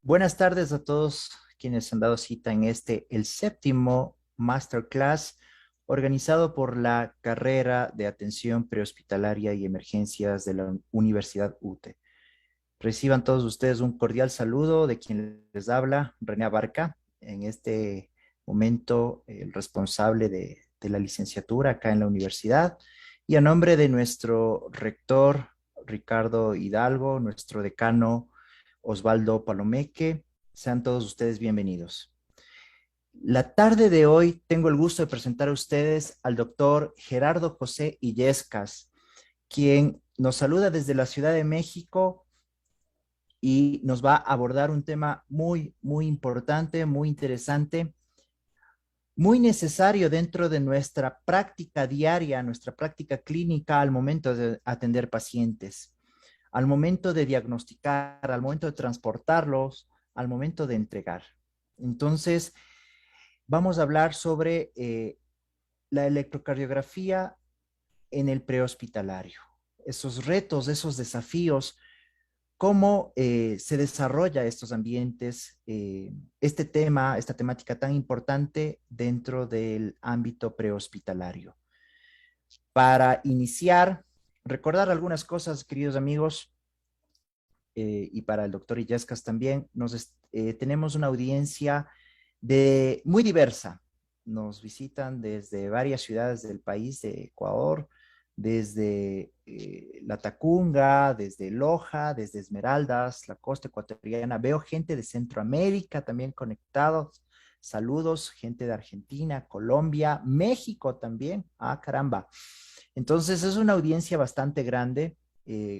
Buenas tardes a todos quienes han dado cita en el séptimo masterclass organizado por la carrera de Atención Prehospitalaria y Emergencias de la Universidad UTE. Reciban todos ustedes un cordial saludo de quien les habla, René Abarca, en este momento el responsable de la licenciatura acá en la universidad, y a nombre de nuestro rector Ricardo Hidalgo, nuestro decano Osvaldo Palomeque, sean todos ustedes bienvenidos. La tarde de hoy tengo el gusto de presentar a ustedes al doctor Gerardo José Illescas, quien nos saluda desde la Ciudad de México y nos va a abordar un tema muy importante, muy interesante, muy necesario dentro de nuestra práctica diaria, nuestra práctica clínica al momento de atender pacientes, al momento de diagnosticar, al momento de transportarlos, al momento de entregar. Entonces, vamos a hablar sobre la electrocardiografía en el prehospitalario, esos retos, esos desafíos, cómo se desarrolla estos ambientes, este tema, esta temática tan importante dentro del ámbito prehospitalario. Para iniciar, recordar algunas cosas, queridos amigos, y para el doctor Illescas también, tenemos una audiencia muy diversa. Nos visitan desde varias ciudades del país de Ecuador, desde La Tacunga, desde Loja, desde Esmeraldas, la costa ecuatoriana. Veo gente de Centroamérica también conectados. Saludos, gente de Argentina, Colombia, México también. Ah, caramba. Entonces es una audiencia bastante grande.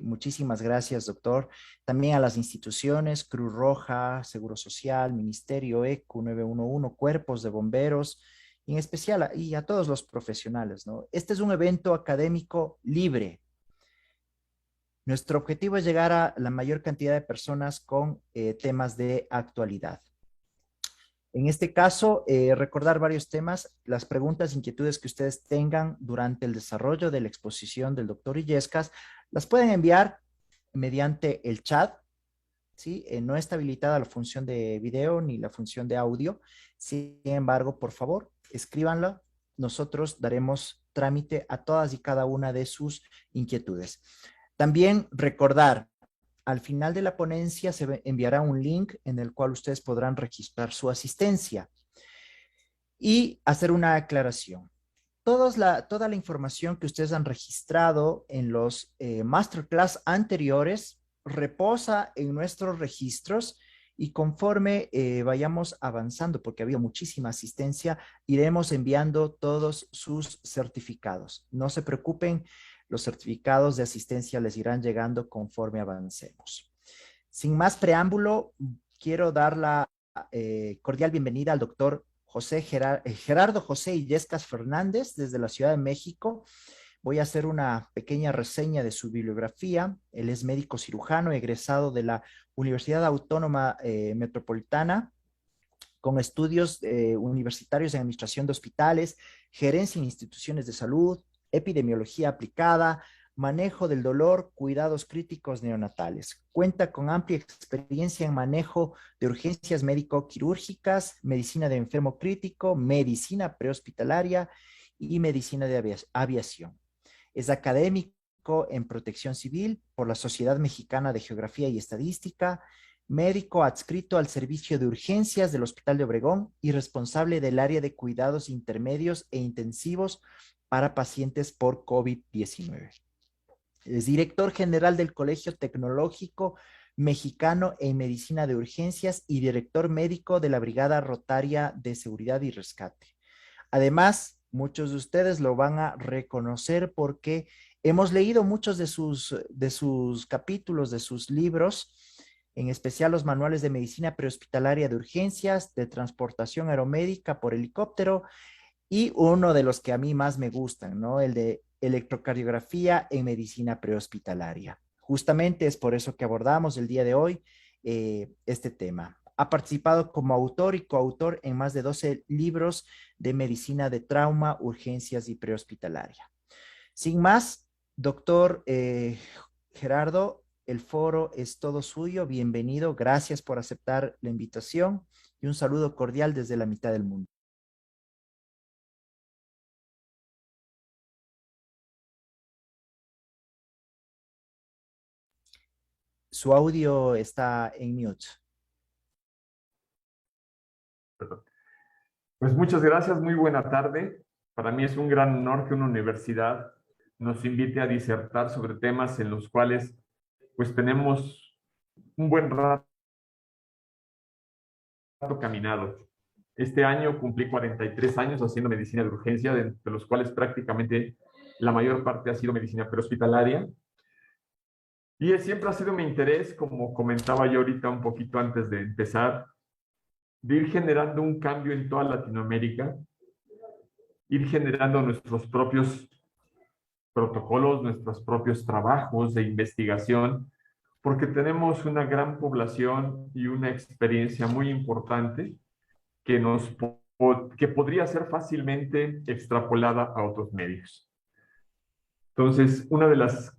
Muchísimas gracias, doctor. También a las instituciones, Cruz Roja, Seguro Social, Ministerio ECU 911, cuerpos de bomberos, y en especial y a todos los profesionales, ¿no? Este es un evento académico libre. Nuestro objetivo es llegar a la mayor cantidad de personas con temas de actualidad. En este caso, recordar varios temas, las preguntas, inquietudes que ustedes tengan durante el desarrollo de la exposición del doctor Illescas, las pueden enviar mediante el chat, ¿sí? No está habilitada la función de video ni la función de audio. Sin embargo, por favor, escríbanla. Nosotros daremos trámite a todas y cada una de sus inquietudes. También recordar, al final de la ponencia se enviará un link en el cual ustedes podrán registrar su asistencia y hacer una aclaración. Toda la información que ustedes han registrado en los masterclass anteriores reposa en nuestros registros y conforme vayamos avanzando, porque había muchísima asistencia, iremos enviando todos sus certificados. No se preocupen, los certificados de asistencia les irán llegando conforme avancemos. Sin más preámbulo, quiero dar la cordial bienvenida al doctor Gerardo José Illescas Fernández desde la Ciudad de México. Voy a hacer una pequeña reseña de su bibliografía. Él es médico cirujano egresado de la Universidad Autónoma Metropolitana, con estudios universitarios en administración de hospitales, gerencia en instituciones de salud, epidemiología aplicada, manejo del dolor, cuidados críticos neonatales. Cuenta con amplia experiencia en manejo de urgencias médico-quirúrgicas, medicina de enfermo crítico, medicina prehospitalaria y medicina de aviación. Es académico en protección civil por la Sociedad Mexicana de Geografía y Estadística, médico adscrito al servicio de urgencias del Hospital de Obregón y responsable del área de cuidados intermedios e intensivos para pacientes por COVID-19. Es director general del Colegio Tecnológico Mexicano en Medicina de Urgencias y director médico de la Brigada Rotaria de Seguridad y Rescate. Además, muchos de ustedes lo van a reconocer porque hemos leído muchos de sus capítulos, de sus libros, en especial los manuales de medicina prehospitalaria de urgencias, de transportación aeromédica por helicóptero y uno de los que a mí más me gustan, ¿no? El de electrocardiografía en medicina prehospitalaria. Justamente es por eso que abordamos el día de hoy este tema. Ha participado como autor y coautor en más de 12 libros de medicina de trauma, urgencias y prehospitalaria. Sin más, doctor Gerardo, el foro es todo suyo. Bienvenido. Gracias por aceptar la invitación y un saludo cordial desde la mitad del mundo. Su audio está en mute. Pues muchas gracias, muy buena tarde. Para mí es un gran honor que una universidad nos invite a disertar sobre temas en los cuales pues tenemos un buen rato caminado. Este año cumplí 43 años haciendo medicina de urgencia, de los cuales prácticamente la mayor parte ha sido medicina prehospitalaria. Y siempre ha sido mi interés, como comentaba yo ahorita un poquito antes de empezar, de ir generando un cambio en toda Latinoamérica, ir generando nuestros propios protocolos, nuestros propios trabajos de investigación, porque tenemos una gran población y una experiencia muy importante que, que podría ser fácilmente extrapolada a otros medios. Entonces, una de las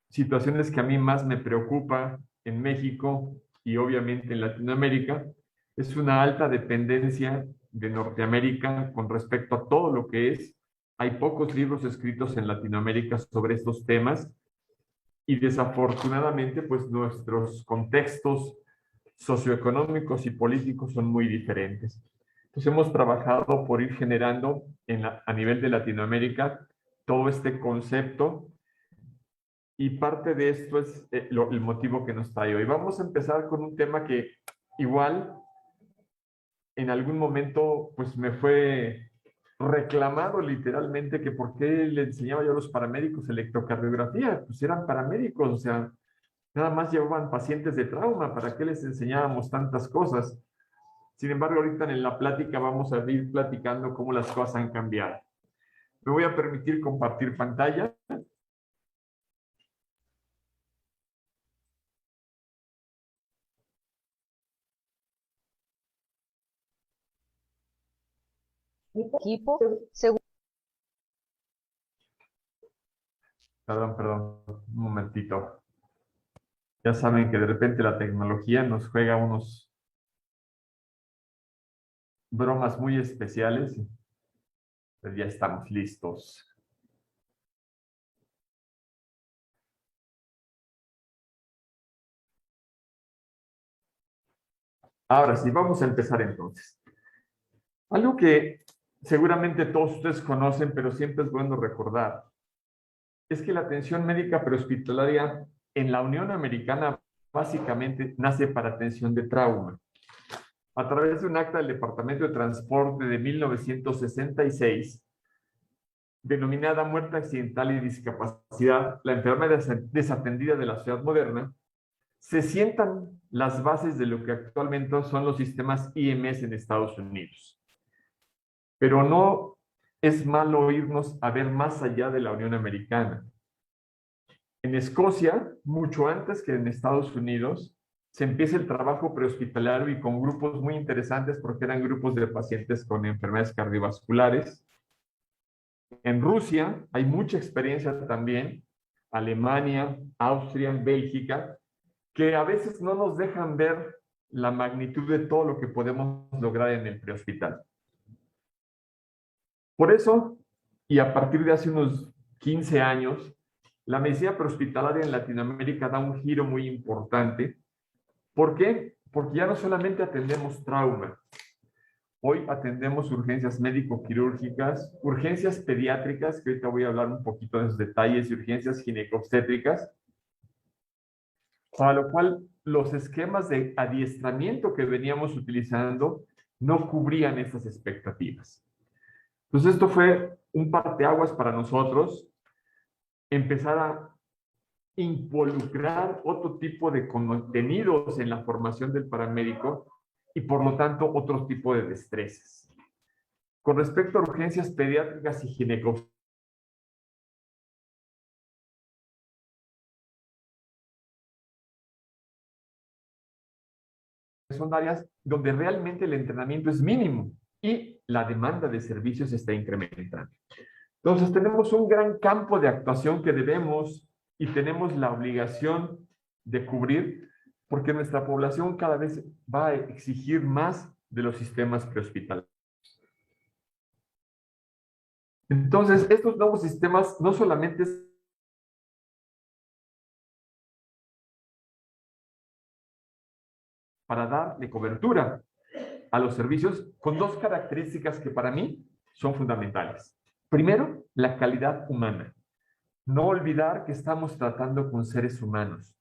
situaciones que a mí más me preocupa en México y obviamente en Latinoamérica es una alta dependencia de Norteamérica con respecto a todo lo que es. Hay pocos libros escritos en Latinoamérica sobre estos temas y desafortunadamente pues nuestros contextos socioeconómicos y políticos son muy diferentes. Entonces hemos trabajado por ir generando a nivel de Latinoamérica todo este concepto y parte de esto es el motivo que nos trae hoy. Vamos a empezar con un tema que igual en algún momento pues me fue reclamado literalmente que por qué le enseñaba yo a los paramédicos electrocardiografía, pues eran paramédicos, o sea, nada más llevaban pacientes de trauma, ¿para qué les enseñábamos tantas cosas? Sin embargo, ahorita en la plática vamos a ir platicando cómo las cosas han cambiado. Me voy a permitir compartir pantalla. Equipo, Perdón, un momentito. Ya saben que de repente la tecnología nos juega unos bromas muy especiales. Pues ya estamos listos. Ahora sí, vamos a empezar entonces. Algo que seguramente todos ustedes conocen, pero siempre es bueno recordar, es que la atención médica prehospitalaria en la Unión Americana básicamente nace para atención de trauma. A través de un acta del Departamento de Transporte de 1966, denominada muerte accidental y discapacidad, la enfermedad desatendida de la ciudad moderna, se sientan las bases de lo que actualmente son los sistemas IMS en Estados Unidos. Pero no es malo irnos a ver más allá de la Unión Americana. En Escocia, mucho antes que en Estados Unidos, se empieza el trabajo prehospitalario y con grupos muy interesantes porque eran grupos de pacientes con enfermedades cardiovasculares. En Rusia hay mucha experiencia también, Alemania, Austria, Bélgica, que a veces no nos dejan ver la magnitud de todo lo que podemos lograr en el prehospital. Por eso, y a partir de hace unos 15 años, la medicina prehospitalaria en Latinoamérica da un giro muy importante. ¿Por qué? Porque ya no solamente atendemos trauma, hoy atendemos urgencias médico-quirúrgicas, urgencias pediátricas, que ahorita voy a hablar un poquito de esos detalles, y urgencias ginecobstétricas, para lo cual los esquemas de adiestramiento que veníamos utilizando no cubrían esas expectativas. Entonces esto fue un parteaguas para nosotros, empezar a involucrar otro tipo de contenidos en la formación del paramédico y por lo tanto otro tipo de destrezas. Con respecto a urgencias pediátricas y ginecobstétricas, son áreas donde realmente el entrenamiento es mínimo y la demanda de servicios está incrementando. Entonces tenemos un gran campo de actuación que debemos y tenemos la obligación de cubrir, porque nuestra población cada vez va a exigir más de los sistemas prehospitalarios. Entonces, estos nuevos sistemas no solamente es para darle cobertura a los servicios con dos características que para mí son fundamentales. Primero, la calidad humana. No olvidar que estamos tratando con seres humanos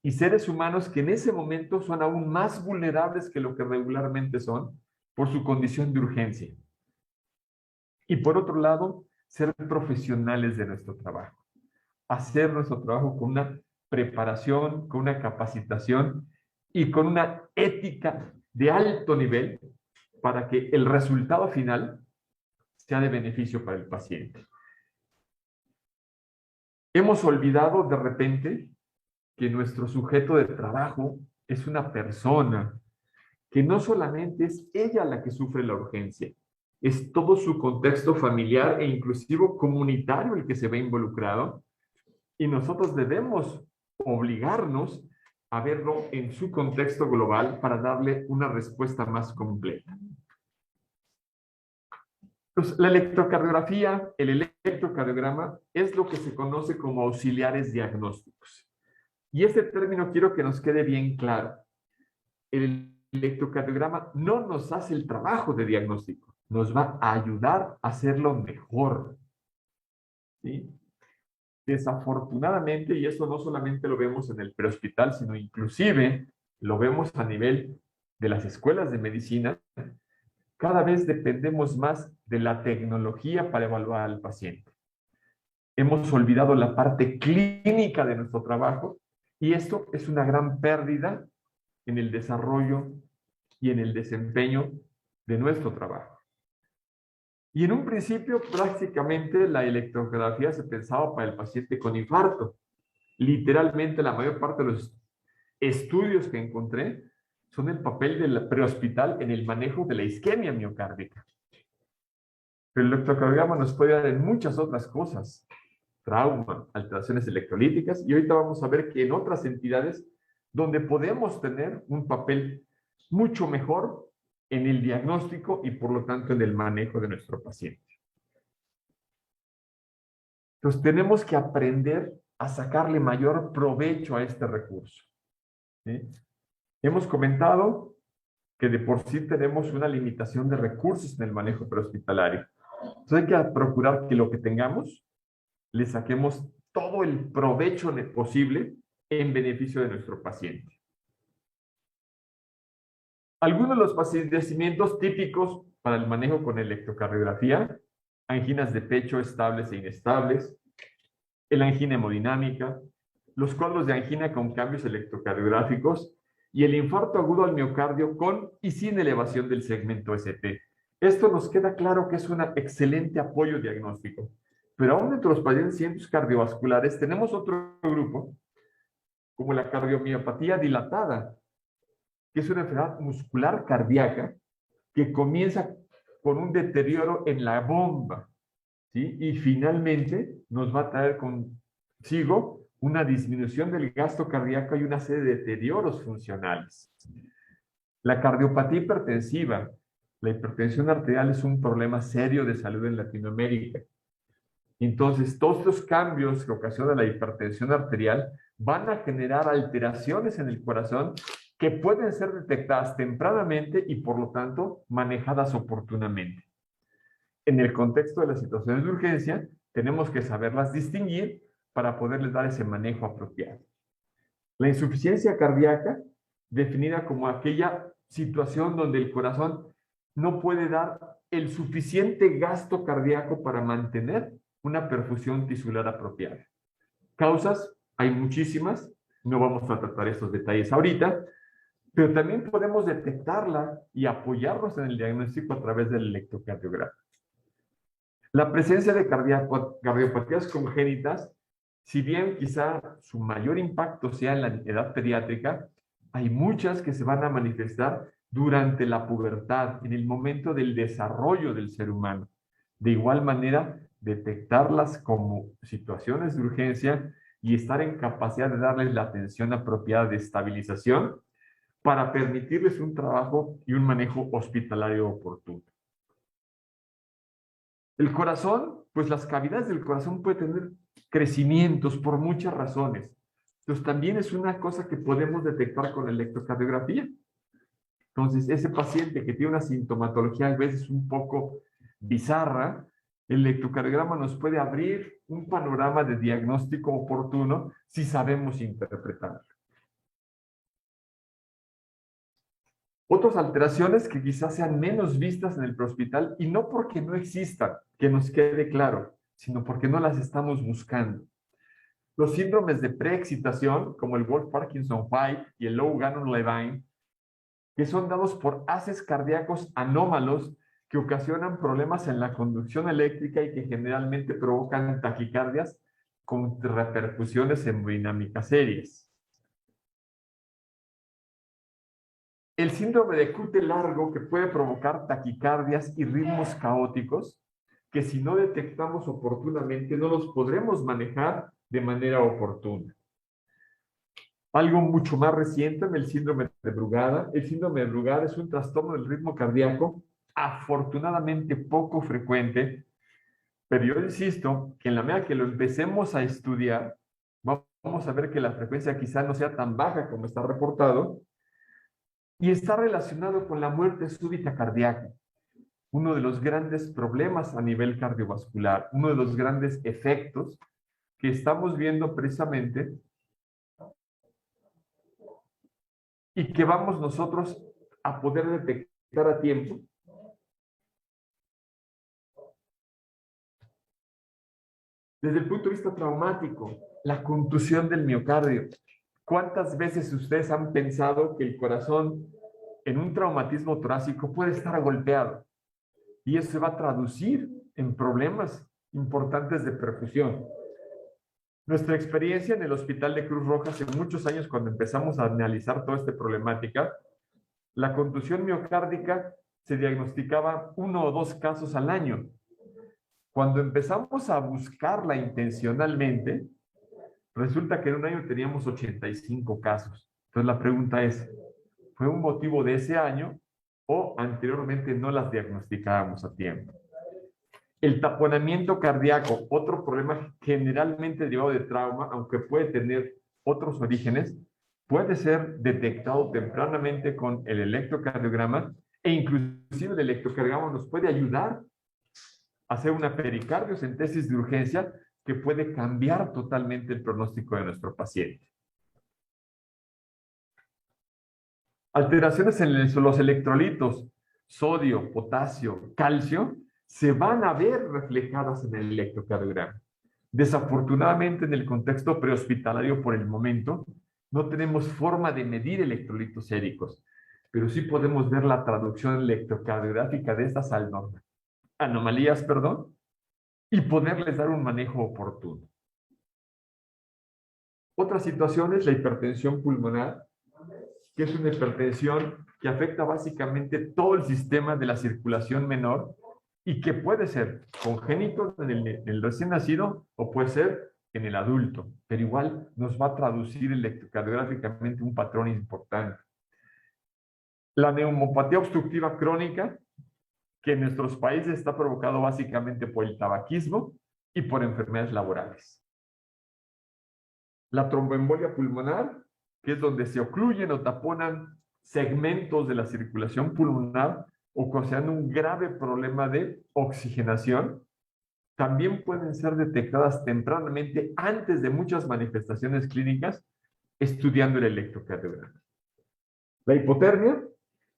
y seres humanos que en ese momento son aún más vulnerables que lo que regularmente son por su condición de urgencia. Y por otro lado, ser profesionales de nuestro trabajo. Hacer nuestro trabajo con una preparación, con una capacitación y con una ética de alto nivel para que el resultado final sea de beneficio para el paciente. Hemos olvidado de repente que nuestro sujeto de trabajo es una persona, que no solamente es ella la que sufre la urgencia, es todo su contexto familiar e inclusive comunitario el que se ve involucrado, y nosotros debemos obligarnos a verlo en su contexto global para darle una respuesta más completa. Pues, la electrocardiografía, el electrocardiograma, es lo que se conoce como auxiliares diagnósticos. Y este término quiero que nos quede bien claro. El electrocardiograma no nos hace el trabajo de diagnóstico, nos va a ayudar a hacerlo mejor. ¿Sí? Desafortunadamente, y eso no solamente lo vemos en el prehospital, sino inclusive lo vemos a nivel de las escuelas de medicina, cada vez dependemos más de la tecnología para evaluar al paciente. Hemos olvidado la parte clínica de nuestro trabajo y esto es una gran pérdida en el desarrollo y en el desempeño de nuestro trabajo. Y en un principio, prácticamente la electrocardiografía se pensaba para el paciente con infarto. Literalmente, la mayor parte de los estudios que encontré son el papel del prehospital en el manejo de la isquemia miocárdica. Pero el electrocardiograma nos puede dar en muchas otras cosas. Trauma, alteraciones electrolíticas, y ahorita vamos a ver que en otras entidades donde podemos tener un papel mucho mejor en el diagnóstico y por lo tanto en el manejo de nuestro paciente. Entonces tenemos que aprender a sacarle mayor provecho a este recurso. ¿Sí? Hemos comentado que de por sí tenemos una limitación de recursos en el manejo prehospitalario. Entonces hay que procurar que lo que tengamos le saquemos todo el provecho posible en beneficio de nuestro paciente. Algunos de los padecimientos típicos para el manejo con electrocardiografía: anginas de pecho estables e inestables, la angina hemodinámica, los cuadros de angina con cambios electrocardiográficos y el infarto agudo al miocardio con y sin elevación del segmento ST. Esto nos queda claro que es un excelente apoyo diagnóstico. Pero aún entre los pacientes cardiovasculares tenemos otro grupo, como la cardiomiopatía dilatada, que es una enfermedad muscular cardíaca que comienza con un deterioro en la bomba, ¿sí? Y finalmente nos va a traer consigo una disminución del gasto cardíaco y una serie de deterioros funcionales. La cardiopatía hipertensiva, la hipertensión arterial, es un problema serio de salud en Latinoamérica. Entonces, todos los cambios que ocasiona la hipertensión arterial van a generar alteraciones en el corazón que pueden ser detectadas tempranamente y, por lo tanto, manejadas oportunamente. En el contexto de las situaciones de urgencia, tenemos que saberlas distinguir para poderles dar ese manejo apropiado. La insuficiencia cardíaca, definida como aquella situación donde el corazón no puede dar el suficiente gasto cardíaco para mantener una perfusión tisular apropiada. Causas, hay muchísimas, no vamos a tratar estos detalles ahorita, pero también podemos detectarla y apoyarnos en el diagnóstico a través del electrocardiograma. La presencia de cardiopatías congénitas, si bien quizá su mayor impacto sea en la edad pediátrica, hay muchas que se van a manifestar durante la pubertad, en el momento del desarrollo del ser humano. De igual manera, detectarlas como situaciones de urgencia y estar en capacidad de darles la atención apropiada de estabilización para permitirles un trabajo y un manejo hospitalario oportuno. El corazón, pues las cavidades del corazón pueden tener crecimientos por muchas razones. Entonces también es una cosa que podemos detectar con la electrocardiografía. Entonces, ese paciente que tiene una sintomatología a veces un poco bizarra, el electrocardiograma nos puede abrir un panorama de diagnóstico oportuno si sabemos interpretarlo. Otras alteraciones que quizás sean menos vistas en el prehospital, y no porque no existan, que nos quede claro, sino porque no las estamos buscando. Los síndromes de preexcitación, como el Wolff-Parkinson-White y el Low-Gannon-Levine, que son dados por haces cardíacos anómalos que ocasionan problemas en la conducción eléctrica y que generalmente provocan taquicardias con repercusiones hemodinámicas serias. El síndrome de QT largo, que puede provocar taquicardias y ritmos caóticos, que si no detectamos oportunamente no los podremos manejar de manera oportuna. Algo mucho más reciente en el síndrome de Brugada. El síndrome de Brugada es un trastorno del ritmo cardíaco afortunadamente poco frecuente, pero yo insisto que en la medida que lo empecemos a estudiar, vamos a ver que la frecuencia quizá no sea tan baja como está reportado, y está relacionado con la muerte súbita cardíaca, uno de los grandes problemas a nivel cardiovascular, uno de los grandes efectos que estamos viendo precisamente y que vamos nosotros a poder detectar a tiempo. Desde el punto de vista traumático, la contusión del miocardio. ¿Cuántas veces ustedes han pensado que el corazón en un traumatismo torácico puede estar golpeado? Y eso se va a traducir en problemas importantes de perfusión. Nuestra experiencia en el Hospital de Cruz Roja hace muchos años, cuando empezamos a analizar toda esta problemática, la contusión miocárdica se diagnosticaba 1 o 2 casos al año. Cuando empezamos a buscarla intencionalmente, resulta que en un año teníamos 85 casos. Entonces la pregunta es, ¿fue un motivo de ese año o anteriormente no las diagnosticábamos a tiempo? El taponamiento cardíaco, otro problema generalmente derivado de trauma, aunque puede tener otros orígenes, puede ser detectado tempranamente con el electrocardiograma e inclusive el electrocardiograma nos puede ayudar a hacer una pericardiocentesis de urgencia que puede cambiar totalmente el pronóstico de nuestro paciente. Alteraciones en los electrolitos, sodio, potasio, calcio, se van a ver reflejadas en el electrocardiograma. Desafortunadamente, en el contexto prehospitalario por el momento, no tenemos forma de medir electrolitos séricos, pero sí podemos ver la traducción electrocardiográfica de estas anomalías, y poderles dar un manejo oportuno. Otra situación es la hipertensión pulmonar, que es una hipertensión que afecta básicamente todo el sistema de la circulación menor y que puede ser congénito en el recién nacido o puede ser en el adulto, pero igual nos va a traducir electrocardiográficamente un patrón importante. La neumopatía obstructiva crónica, que en nuestros países está provocado básicamente por el tabaquismo y por enfermedades laborales. La tromboembolia pulmonar, que es donde se ocluyen o taponan segmentos de la circulación pulmonar, ocasionando un grave problema de oxigenación, también pueden ser detectadas tempranamente antes de muchas manifestaciones clínicas estudiando el electrocardiograma. La hipotermia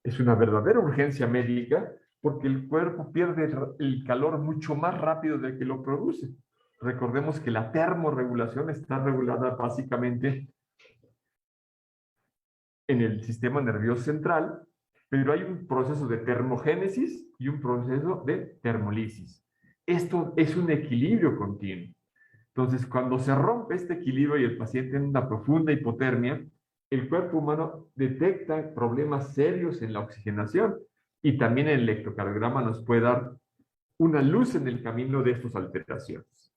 es una verdadera urgencia médica porque el cuerpo pierde el calor mucho más rápido de que lo produce. Recordemos que la termorregulación está regulada básicamente en el sistema nervioso central, pero hay un proceso de termogénesis y un proceso de termolisis. Esto es un equilibrio continuo. Entonces, cuando se rompe este equilibrio y el paciente tiene una profunda hipotermia, el cuerpo humano detecta problemas serios en la oxigenación y también el electrocardiograma nos puede dar una luz en el camino de estas alteraciones.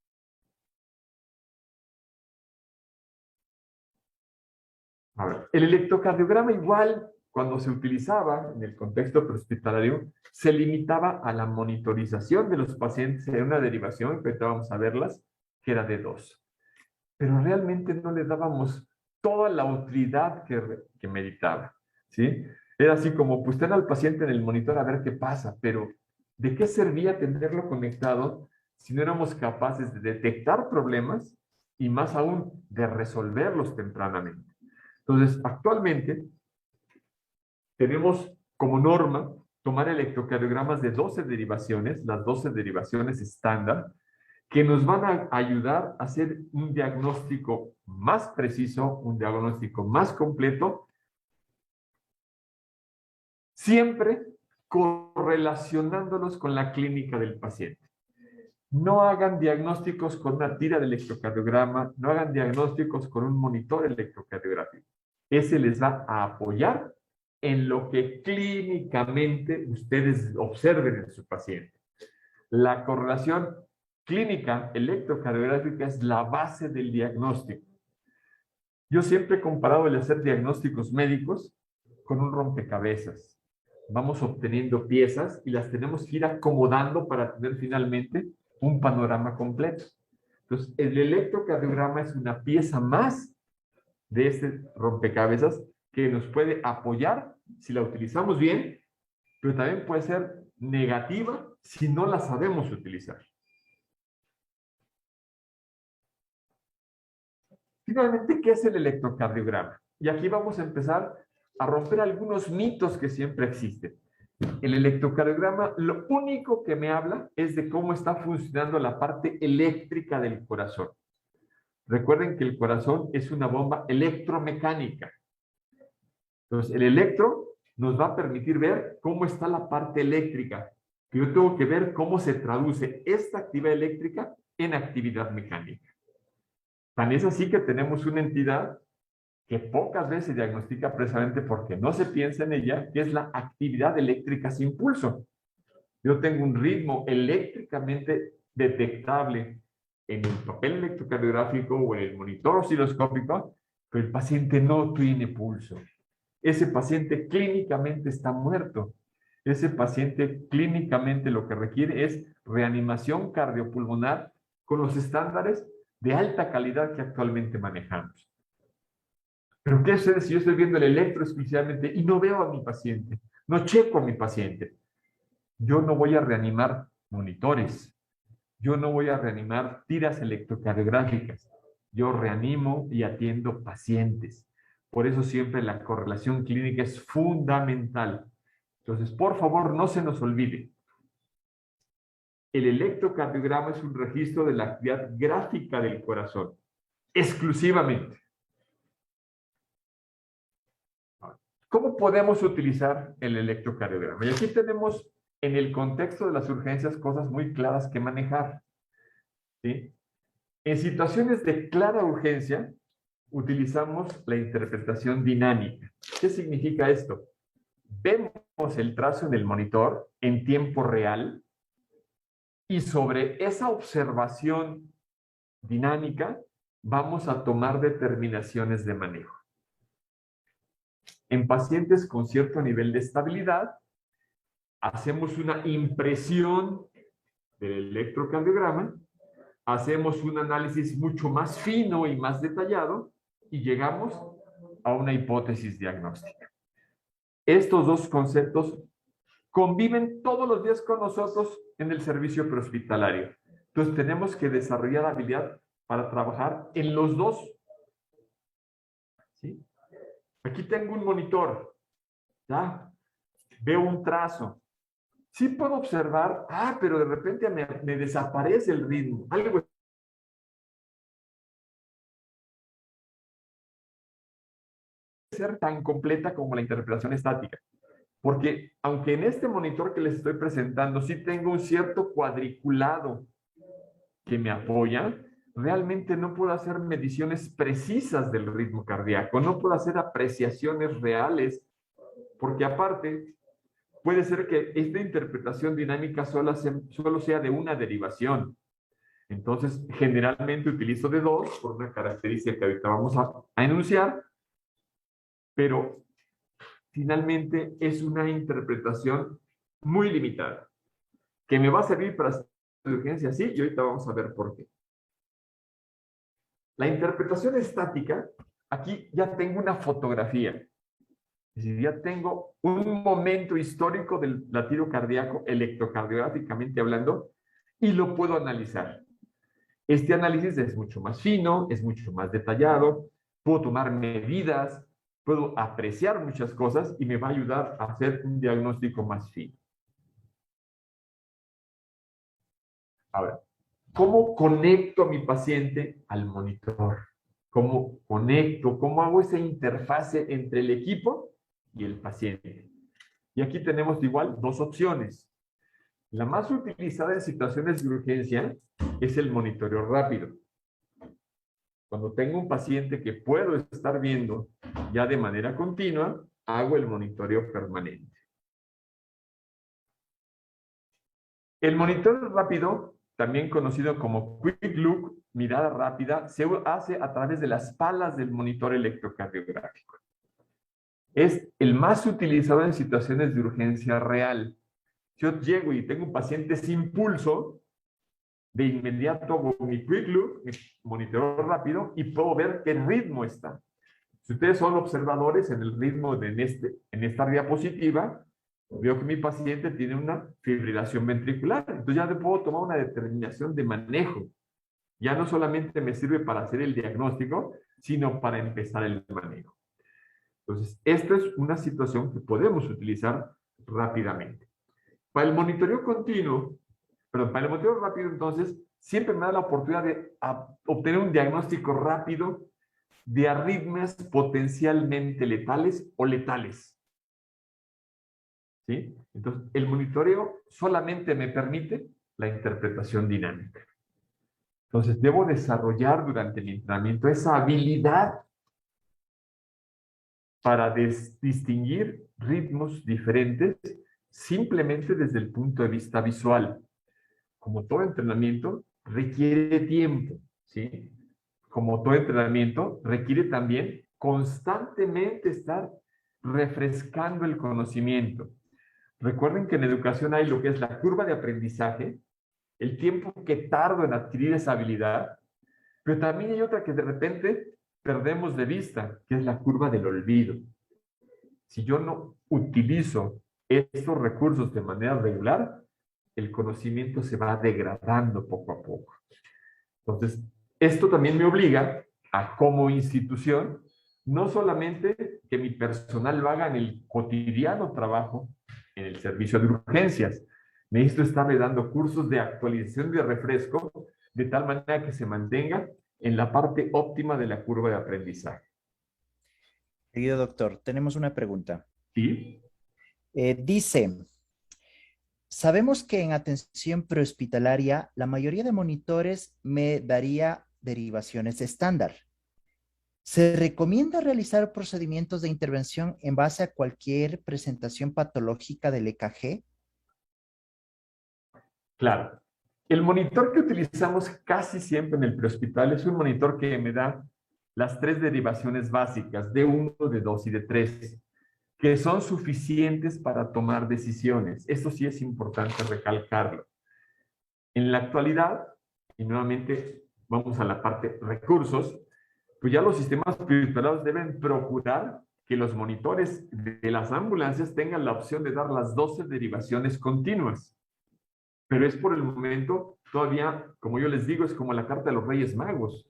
A ver, el electrocardiograma igual, cuando se utilizaba en el contexto prehospitalario, se limitaba a la monitorización de los pacientes en una derivación, que ahorita vamos a verlas, que era de 2. Pero realmente no le dábamos toda la utilidad que meritaba, ¿sí? Era así como, pues ten al paciente en el monitor a ver qué pasa, pero ¿de qué servía tenerlo conectado si no éramos capaces de detectar problemas y más aún de resolverlos tempranamente? Entonces, actualmente tenemos como norma tomar electrocardiogramas de 12 derivaciones, las 12 derivaciones estándar, que nos van a ayudar a hacer un diagnóstico más preciso, un diagnóstico más completo, siempre correlacionándolos con la clínica del paciente. No hagan diagnósticos con una tira de electrocardiograma, no hagan diagnósticos con un monitor electrocardiográfico. Ese les va a apoyar en lo que clínicamente ustedes observen en su paciente. La correlación clínica electrocardiográfica es la base del diagnóstico. Yo siempre he comparado el hacer diagnósticos médicos con un rompecabezas. Vamos obteniendo piezas y las tenemos que ir acomodando para tener finalmente un panorama completo. Entonces, el electrocardiograma es una pieza más de este rompecabezas que nos puede apoyar si la utilizamos bien, pero también puede ser negativa si no la sabemos utilizar. Finalmente, ¿qué es el electrocardiograma? Y aquí vamos a empezar a romper algunos mitos que siempre existen. El electrocardiograma, lo único que me habla es de cómo está funcionando la parte eléctrica del corazón. Recuerden que el corazón es una bomba electromecánica. Entonces, el electro nos va a permitir ver cómo está la parte eléctrica. Yo tengo que ver cómo se traduce esta actividad eléctrica en actividad mecánica. Tan es así que tenemos una entidad que pocas veces se diagnostica precisamente porque no se piensa en ella, que es la actividad eléctrica sin pulso. Yo tengo un ritmo eléctricamente detectable en el papel electrocardiográfico o en el monitor osciloscópico, pero el paciente no tiene pulso. Ese paciente clínicamente está muerto. Ese paciente clínicamente lo que requiere es reanimación cardiopulmonar con los estándares de alta calidad que actualmente manejamos. Pero ¿qué sucede si yo estoy viendo el electro exclusivamente y no veo a mi paciente? No checo a mi paciente. Yo no voy a reanimar monitores. Yo no voy a reanimar tiras electrocardiográficas. Yo reanimo y atiendo pacientes. Por eso siempre la correlación clínica es fundamental. Entonces, por favor, no se nos olvide. El electrocardiograma es un registro de la actividad gráfica del corazón, exclusivamente. ¿Cómo podemos utilizar el electrocardiograma? Y aquí tenemos, en el contexto de las urgencias, cosas muy claras que manejar, ¿sí? En situaciones de clara urgencia, utilizamos la interpretación dinámica. ¿Qué significa esto? Vemos el trazo en el monitor en tiempo real y sobre esa observación dinámica vamos a tomar determinaciones de manejo. En pacientes con cierto nivel de estabilidad, hacemos una impresión del electrocardiograma, hacemos un análisis mucho más fino y más detallado y llegamos a una hipótesis diagnóstica. Estos dos conceptos conviven todos los días con nosotros en el servicio prehospitalario. Entonces tenemos que desarrollar habilidad para trabajar en los dos. ¿Sí? Aquí tengo un monitor, ¿ya? Veo un trazo. Sí puedo observar, pero de repente me desaparece el ritmo. Algo ser tan completa como la interpretación estática. Porque aunque en este monitor que les estoy presentando sí tengo un cierto cuadriculado que me apoya, realmente no puedo hacer mediciones precisas del ritmo cardíaco, no puedo hacer apreciaciones reales, porque aparte puede ser que esta interpretación dinámica solo sea de una derivación. Entonces, generalmente utilizo de dos, por una característica que ahorita vamos a enunciar, pero finalmente es una interpretación muy limitada, que me va a servir para hacer urgencia, sí, y ahorita vamos a ver por qué. La interpretación estática, aquí ya tengo una fotografía, es decir, ya tengo un momento histórico del latido cardíaco, electrocardiográficamente hablando, y lo puedo analizar. Este análisis es mucho más fino, es mucho más detallado, puedo tomar medidas, puedo apreciar muchas cosas y me va a ayudar a hacer un diagnóstico más fino. Ahora, ¿cómo conecto a mi paciente al monitor? ¿Cómo conecto? ¿Cómo hago esa interfase entre el equipo y el paciente? Y aquí tenemos igual dos opciones. La más utilizada en situaciones de urgencia es el monitoreo rápido. Cuando tengo un paciente que puedo estar viendo ya de manera continua, hago el monitoreo permanente. El monitoreo rápido, también conocido como Quick Look, mirada rápida, se hace a través de las palas del monitor electrocardiográfico. Es el más utilizado en situaciones de urgencia real. Yo llego y tengo un paciente sin pulso, de inmediato hago mi Quick Look, mi monitoreo rápido, y puedo ver qué ritmo está. Si ustedes son observadores en el ritmo en esta diapositiva, veo que mi paciente tiene una fibrilación ventricular. Entonces ya puedo tomar una determinación de manejo. Ya no solamente me sirve para hacer el diagnóstico, sino para empezar el manejo. Entonces, esta es una situación que podemos utilizar rápidamente. Para el monitoreo continuo, perdón, para el monitoreo rápido, entonces, siempre me da la oportunidad de obtener un diagnóstico rápido de arritmias potencialmente letales o letales. ¿Sí? Entonces, el monitoreo solamente me permite la interpretación dinámica. Entonces, debo desarrollar durante mi entrenamiento esa habilidad para distinguir ritmos diferentes simplemente desde el punto de vista visual. Como todo entrenamiento, requiere tiempo, ¿sí? Como todo entrenamiento, requiere también constantemente estar refrescando el conocimiento. Recuerden que en educación hay lo que es la curva de aprendizaje, el tiempo que tardo en adquirir esa habilidad, pero también hay otra que de repente perdemos de vista, que es la curva del olvido. Si yo no utilizo estos recursos de manera regular, el conocimiento se va degradando poco a poco. Entonces, esto también me obliga a, como institución, no solamente que mi personal lo haga en el cotidiano trabajo, en el servicio de urgencias, necesito estarle dando cursos de actualización y de refresco, de tal manera que se mantenga en la parte óptima de la curva de aprendizaje. Querido doctor, tenemos una pregunta. ¿Sí? Dice, sabemos que en atención prehospitalaria la mayoría de monitores me daría derivaciones estándar. ¿Se recomienda realizar procedimientos de intervención en base a cualquier presentación patológica del EKG? Claro. El monitor que utilizamos casi siempre en el prehospital es un monitor que me da las 3 derivaciones básicas, de 1, de 2 y de 3, que son suficientes para tomar decisiones. Esto sí es importante recalcarlo. En la actualidad, y nuevamente vamos a la parte recursos, pues ya los sistemas prehospitalarios deben procurar que los monitores de las ambulancias tengan la opción de dar las 12 derivaciones continuas. Pero es por el momento, todavía, como yo les digo, es como la carta de los Reyes Magos.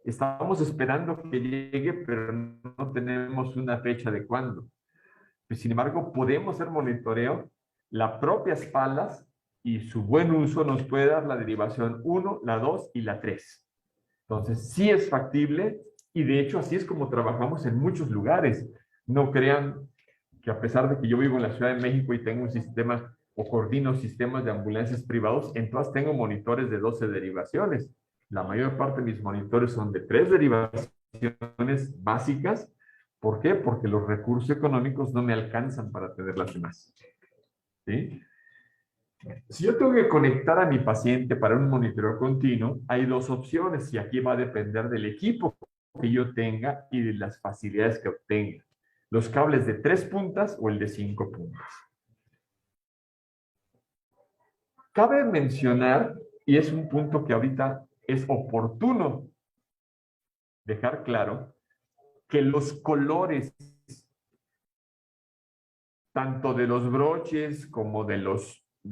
Estamos esperando que llegue, pero no tenemos una fecha de cuándo. Sin embargo, podemos hacer monitoreo, las propias palas y su buen uso nos puede dar la derivación 1, la 2 y la 3. Entonces, sí es factible y de hecho así es como trabajamos en muchos lugares. No crean que a pesar de que yo vivo en la Ciudad de México y tengo un sistema o coordino sistemas de ambulancias privados, en todas tengo monitores de 12 derivaciones. La mayor parte de mis monitores son de 3 derivaciones básicas. ¿Por qué? Porque los recursos económicos no me alcanzan para tener las demás. ¿Sí? Si yo tengo que conectar a mi paciente para un monitoreo continuo, hay 2 opciones y aquí va a depender del equipo que yo tenga y de las facilidades que obtenga. los cables de 3 puntas o el de 5 puntas. Cabe mencionar, y es un punto que ahorita es oportuno dejar claro, que los colores, tanto de los broches como de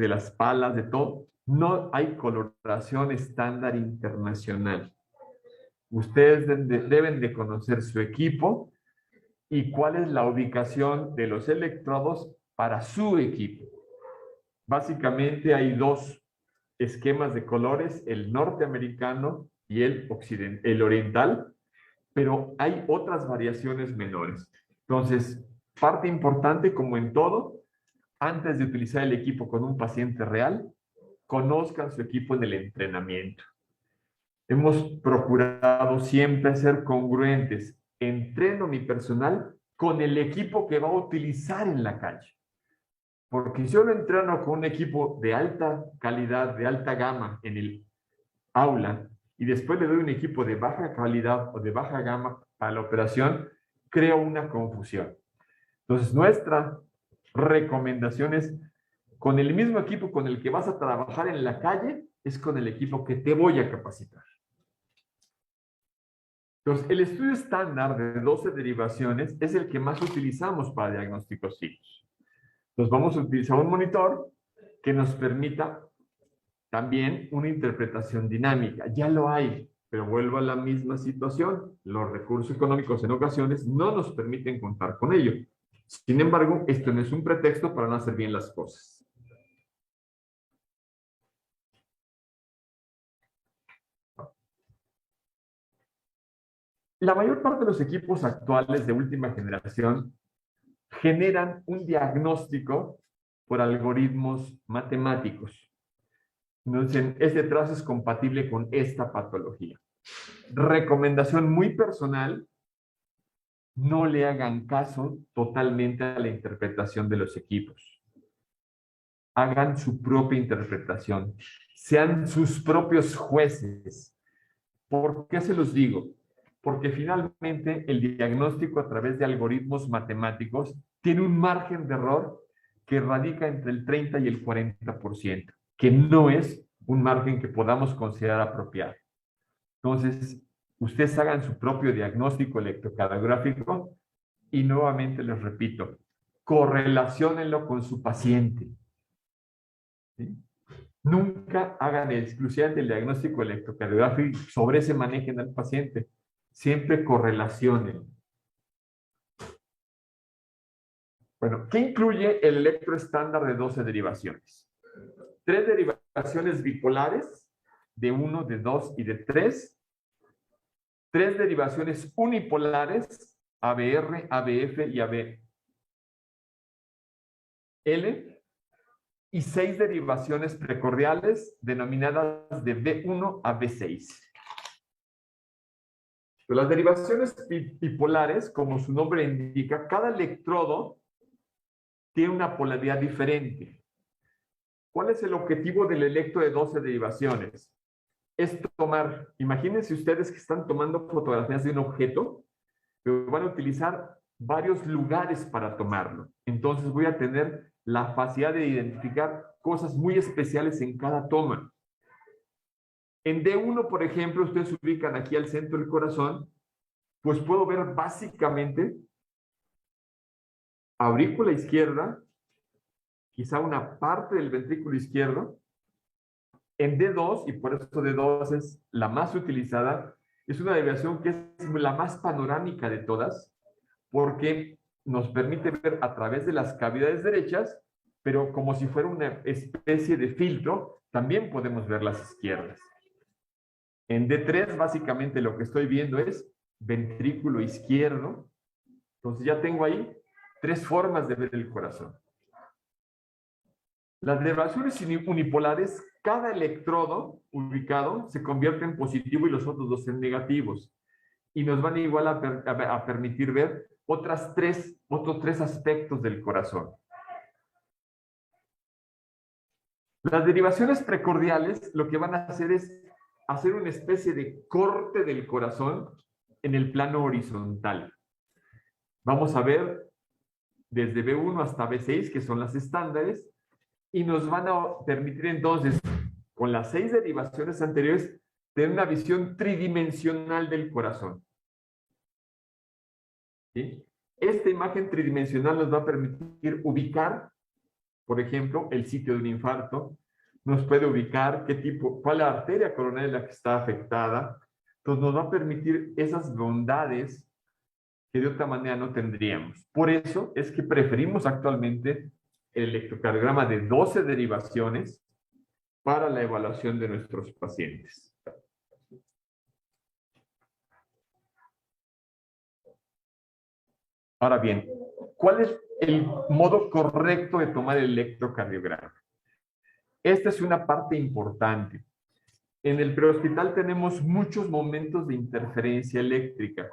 las palas, de todo, no hay coloración estándar internacional. Ustedes deben de conocer su equipo y cuál es la ubicación de los electrodos para su equipo. Básicamente hay dos esquemas de colores, el norteamericano y el oriental, pero hay otras variaciones menores. Entonces, parte importante, como en todo, antes de utilizar el equipo con un paciente real, conozcan su equipo en el entrenamiento. Hemos procurado siempre ser congruentes. Entreno mi personal con el equipo que va a utilizar en la calle. Porque si yo lo entreno con un equipo de alta calidad, de alta gama en el aula, y después le doy un equipo de baja calidad o de baja gama para la operación, creo una confusión. Entonces, nuestra recomendación es, con el mismo equipo con el que vas a trabajar en la calle, es con el equipo que te voy a capacitar. Entonces, el estudio estándar de 12 derivaciones es el que más utilizamos para diagnósticos SIGUS. Entonces, vamos a utilizar un monitor que nos permita también una interpretación dinámica. Ya lo hay, pero vuelvo a la misma situación. Los recursos económicos en ocasiones no nos permiten contar con ello. Sin embargo, esto no es un pretexto para no hacer bien las cosas. La mayor parte de los equipos actuales de última generación generan un diagnóstico por algoritmos matemáticos. Entonces, este trazo es compatible con esta patología. Recomendación muy personal: no le hagan caso totalmente a la interpretación de los equipos. Hagan su propia interpretación. Sean sus propios jueces. ¿Por qué se los digo? Porque finalmente el diagnóstico a través de algoritmos matemáticos tiene un margen de error que radica entre el 30 y el 40%, que no es un margen que podamos considerar apropiado. Entonces, ustedes hagan su propio diagnóstico electrocardiográfico y nuevamente les repito, correlaciónenlo con su paciente. ¿Sí? Nunca hagan exclusivamente el diagnóstico electrocardiográfico sobre ese manejen al paciente. Siempre correlacionen. Bueno, ¿qué incluye el electroestándar de 12 derivaciones? 3 derivaciones bipolares, de 1, de 2 y de 3. 3 derivaciones unipolares, ABR, ABF y ABL. Y 6 derivaciones precordiales denominadas de B1 a B6. Las derivaciones bipolares, como su nombre indica, cada electrodo tiene una polaridad diferente. ¿Cuál es el objetivo del electro de 12 derivaciones? Es tomar, imagínense ustedes que están tomando fotografías de un objeto, pero van a utilizar varios lugares para tomarlo. Entonces voy a tener la facilidad de identificar cosas muy especiales en cada toma. En D1, por ejemplo, ustedes se ubican aquí al centro del corazón, pues puedo ver básicamente aurícula izquierda, quizá una parte del ventrículo izquierdo. En D2, y por eso D2 es la más utilizada, es una derivación que es la más panorámica de todas, porque nos permite ver a través de las cavidades derechas, pero como si fuera una especie de filtro, también podemos ver las izquierdas. En D3, básicamente lo que estoy viendo es ventrículo izquierdo. Entonces ya tengo ahí 3 formas de ver el corazón. Las derivaciones unipolares, cada electrodo ubicado se convierte en positivo y los otros 2 en negativos. Y nos van igual a permitir ver otros 3 aspectos del corazón. Las derivaciones precordiales lo que van a hacer es hacer una especie de corte del corazón en el plano horizontal. Vamos a ver desde B1 hasta B6, que son las estándares, y nos van a permitir entonces, con las 6 derivaciones anteriores, tener una visión tridimensional del corazón. ¿Sí? Esta imagen tridimensional nos va a permitir ubicar, por ejemplo, el sitio de un infarto, nos puede ubicar cuál es la arteria coronaria la que está afectada, entonces nos va a permitir esas bondades que de otra manera no tendríamos. Por eso es que preferimos actualmente el electrocardiograma de 12 derivaciones para la evaluación de nuestros pacientes. Ahora bien, ¿cuál es el modo correcto de tomar el electrocardiograma? Esta es una parte importante. En el prehospital tenemos muchos momentos de interferencia eléctrica.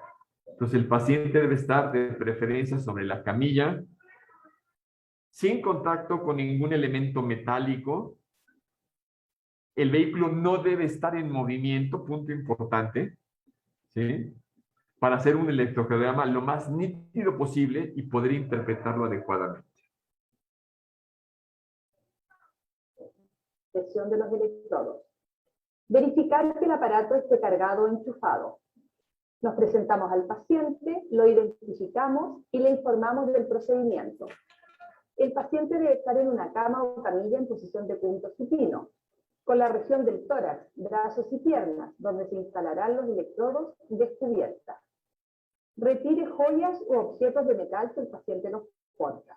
Entonces el paciente debe estar de preferencia sobre la camilla, sin contacto con ningún elemento metálico. El vehículo no debe estar en movimiento, punto importante, ¿sí? Para hacer un electrocardiograma lo más nítido posible y poder interpretarlo adecuadamente. Presión de los electrodos. Verificar que el aparato esté cargado o enchufado. Nos presentamos al paciente, lo identificamos y le informamos del procedimiento. El paciente debe estar en una cama o camilla en posición de punto supino, con la región del tórax, brazos y piernas, donde se instalarán los electrodos, descubierta. Retire joyas u objetos de metal que el paciente nos porta.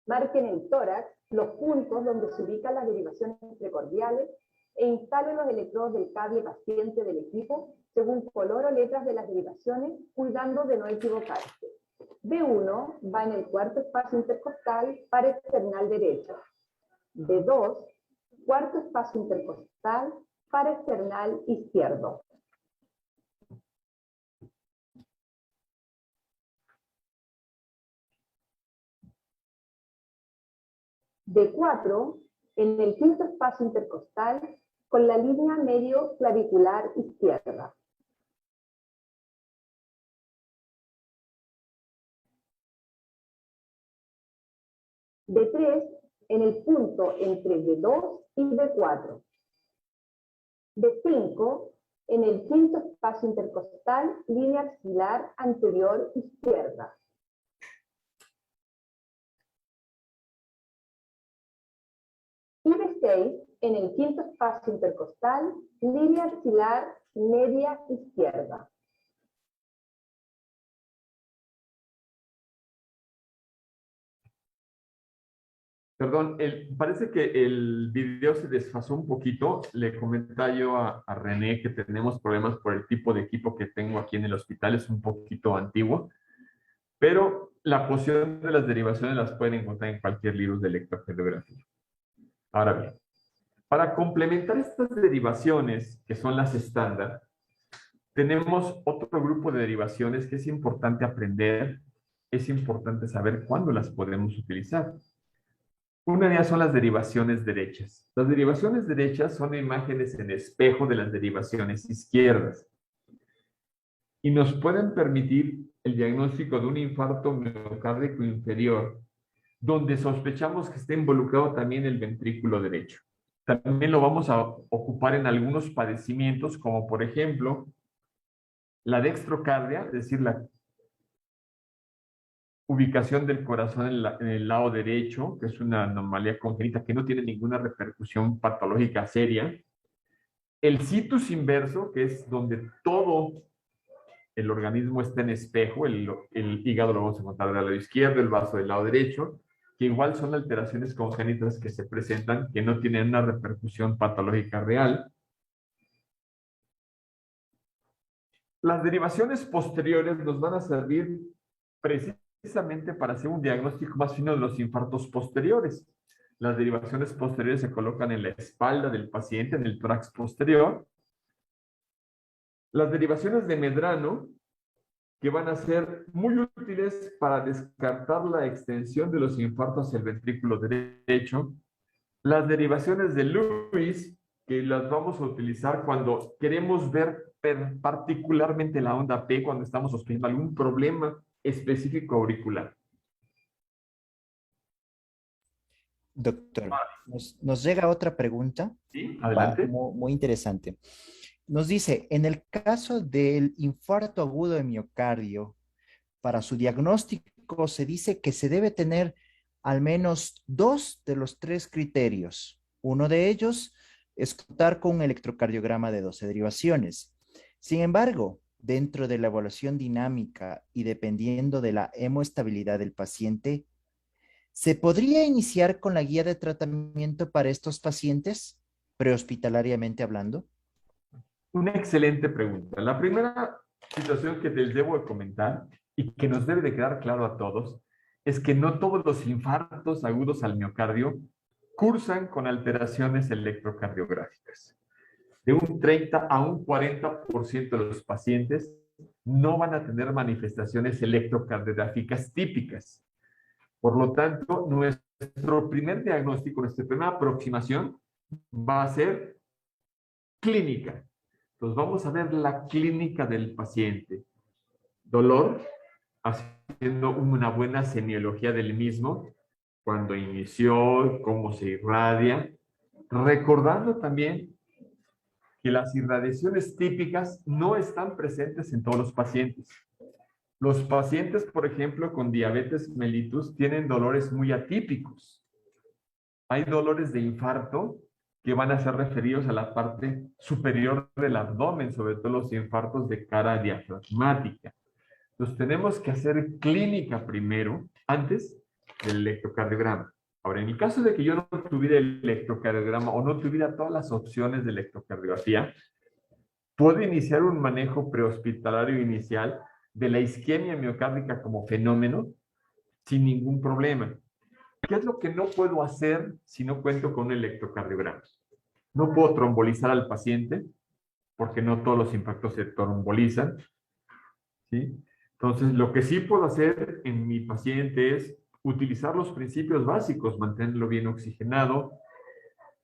Marque en el tórax los puntos donde se ubican las derivaciones precordiales e instale los electrodos del cable paciente del equipo según color o letras de las derivaciones, cuidando de no equivocarse. B1 va en el cuarto espacio intercostal para external derecho. B2, cuarto espacio intercostal para external izquierdo. D4 en el quinto espacio intercostal con la línea medio clavicular izquierda. D3 en el punto entre D2 y D4. D5 en el quinto espacio intercostal, línea axilar anterior izquierda. Y D6 en el quinto espacio intercostal, línea axilar media izquierda. Perdón, parece que el video se desfasó un poquito. Le comentaba yo a René que tenemos problemas por el tipo de equipo que tengo aquí en el hospital. Es un poquito antiguo, pero la posición de las derivaciones las pueden encontrar en cualquier libro de electrocardiografía. Ahora bien, para complementar estas derivaciones, que son las estándar, tenemos otro grupo de derivaciones que es importante aprender, es importante saber cuándo las podemos utilizar. Una de ellas son las derivaciones derechas. Las derivaciones derechas son imágenes en espejo de las derivaciones izquierdas y nos pueden permitir el diagnóstico de un infarto miocárdico inferior, donde sospechamos que esté involucrado también el ventrículo derecho. También lo vamos a ocupar en algunos padecimientos, como por ejemplo la dextrocardia, es decir, la ubicación del corazón en el lado derecho, que es una anomalía congénita que no tiene ninguna repercusión patológica seria. El situs inverso, que es donde todo el organismo está en espejo, el hígado lo vamos a encontrar del lado izquierdo, el vaso del lado derecho, que igual son alteraciones congénitas que se presentan, que no tienen una repercusión patológica real. Las derivaciones posteriores nos van a servir precisamente para hacer un diagnóstico más fino de los infartos posteriores. Las derivaciones posteriores se colocan en la espalda del paciente, en el tórax posterior. Las derivaciones de Medrano, que van a ser muy útiles para descartar la extensión de los infartos hacia el ventrículo derecho. Las derivaciones de Lewis, que las vamos a utilizar cuando queremos ver particularmente la onda P, cuando estamos sospechosos algún problema específico auricular. Doctor, nos llega otra pregunta, Sí, adelante. muy interesante. Nos dice, en el caso del infarto agudo de miocardio, para su diagnóstico se dice que se debe tener al menos dos de los tres criterios. Uno de ellos es contar con un electrocardiograma de 12 derivaciones. Sin embargo, dentro de la evaluación dinámica y dependiendo de la hemoestabilidad del paciente, ¿se podría iniciar con la guía de tratamiento para estos pacientes, prehospitalariamente hablando? Una excelente pregunta. La primera situación que les debo de comentar y que nos debe de quedar claro a todos es que no todos los infartos agudos al miocardio cursan con alteraciones electrocardiográficas. De un 30 a un 40% de los pacientes no van a tener manifestaciones electrocardiográficas típicas. Por lo tanto, nuestro primer diagnóstico, nuestra primera aproximación va a ser clínica. Entonces vamos a ver la clínica del paciente. Dolor, haciendo una buena semiología del mismo, cuando inició, cómo se irradia, recordando también que las irradiaciones típicas no están presentes en todos los pacientes. Los pacientes, por ejemplo, con diabetes mellitus tienen dolores muy atípicos. Hay dolores de infarto que van a ser referidos a la parte superior del abdomen, sobre todo los infartos de cara diafragmática. Entonces tenemos que hacer clínica primero, antes del electrocardiograma. Ahora, en el caso de que yo no tuviera el electrocardiograma o no tuviera todas las opciones de electrocardiografía, puedo iniciar un manejo prehospitalario inicial de la isquemia miocárdica como fenómeno sin ningún problema. ¿Qué es lo que no puedo hacer si no cuento con un electrocardiograma? No puedo trombolizar al paciente, porque no todos los impactos se trombolizan, ¿sí? Entonces, lo que sí puedo hacer en mi paciente es utilizar los principios básicos, mantenerlo bien oxigenado,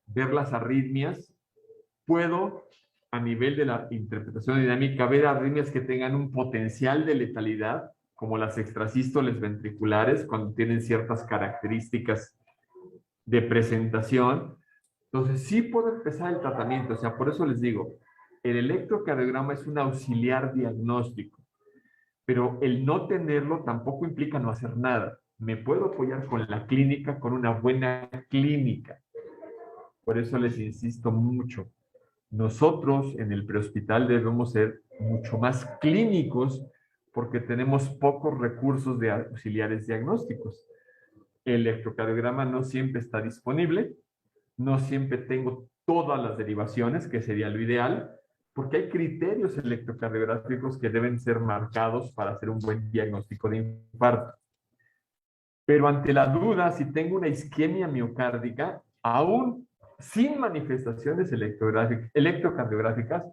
ver las arritmias. Puedo, a nivel de la interpretación dinámica, ver arritmias que tengan un potencial de letalidad, como las extrasístoles ventriculares, cuando tienen ciertas características de presentación. Entonces, sí puedo empezar el tratamiento. O sea, por eso les digo, el electrocardiograma es un auxiliar diagnóstico, pero el no tenerlo tampoco implica no hacer nada. Me puedo apoyar con la clínica, con una buena clínica. Por eso les insisto mucho. Nosotros en el prehospital debemos ser mucho más clínicos porque tenemos pocos recursos de auxiliares diagnósticos. El electrocardiograma no siempre está disponible, no siempre tengo todas las derivaciones, que sería lo ideal, porque hay criterios electrocardiográficos que deben ser marcados para hacer un buen diagnóstico de infarto. Pero ante la duda, si tengo una isquemia miocárdica, aún sin manifestaciones electrocardiográficas,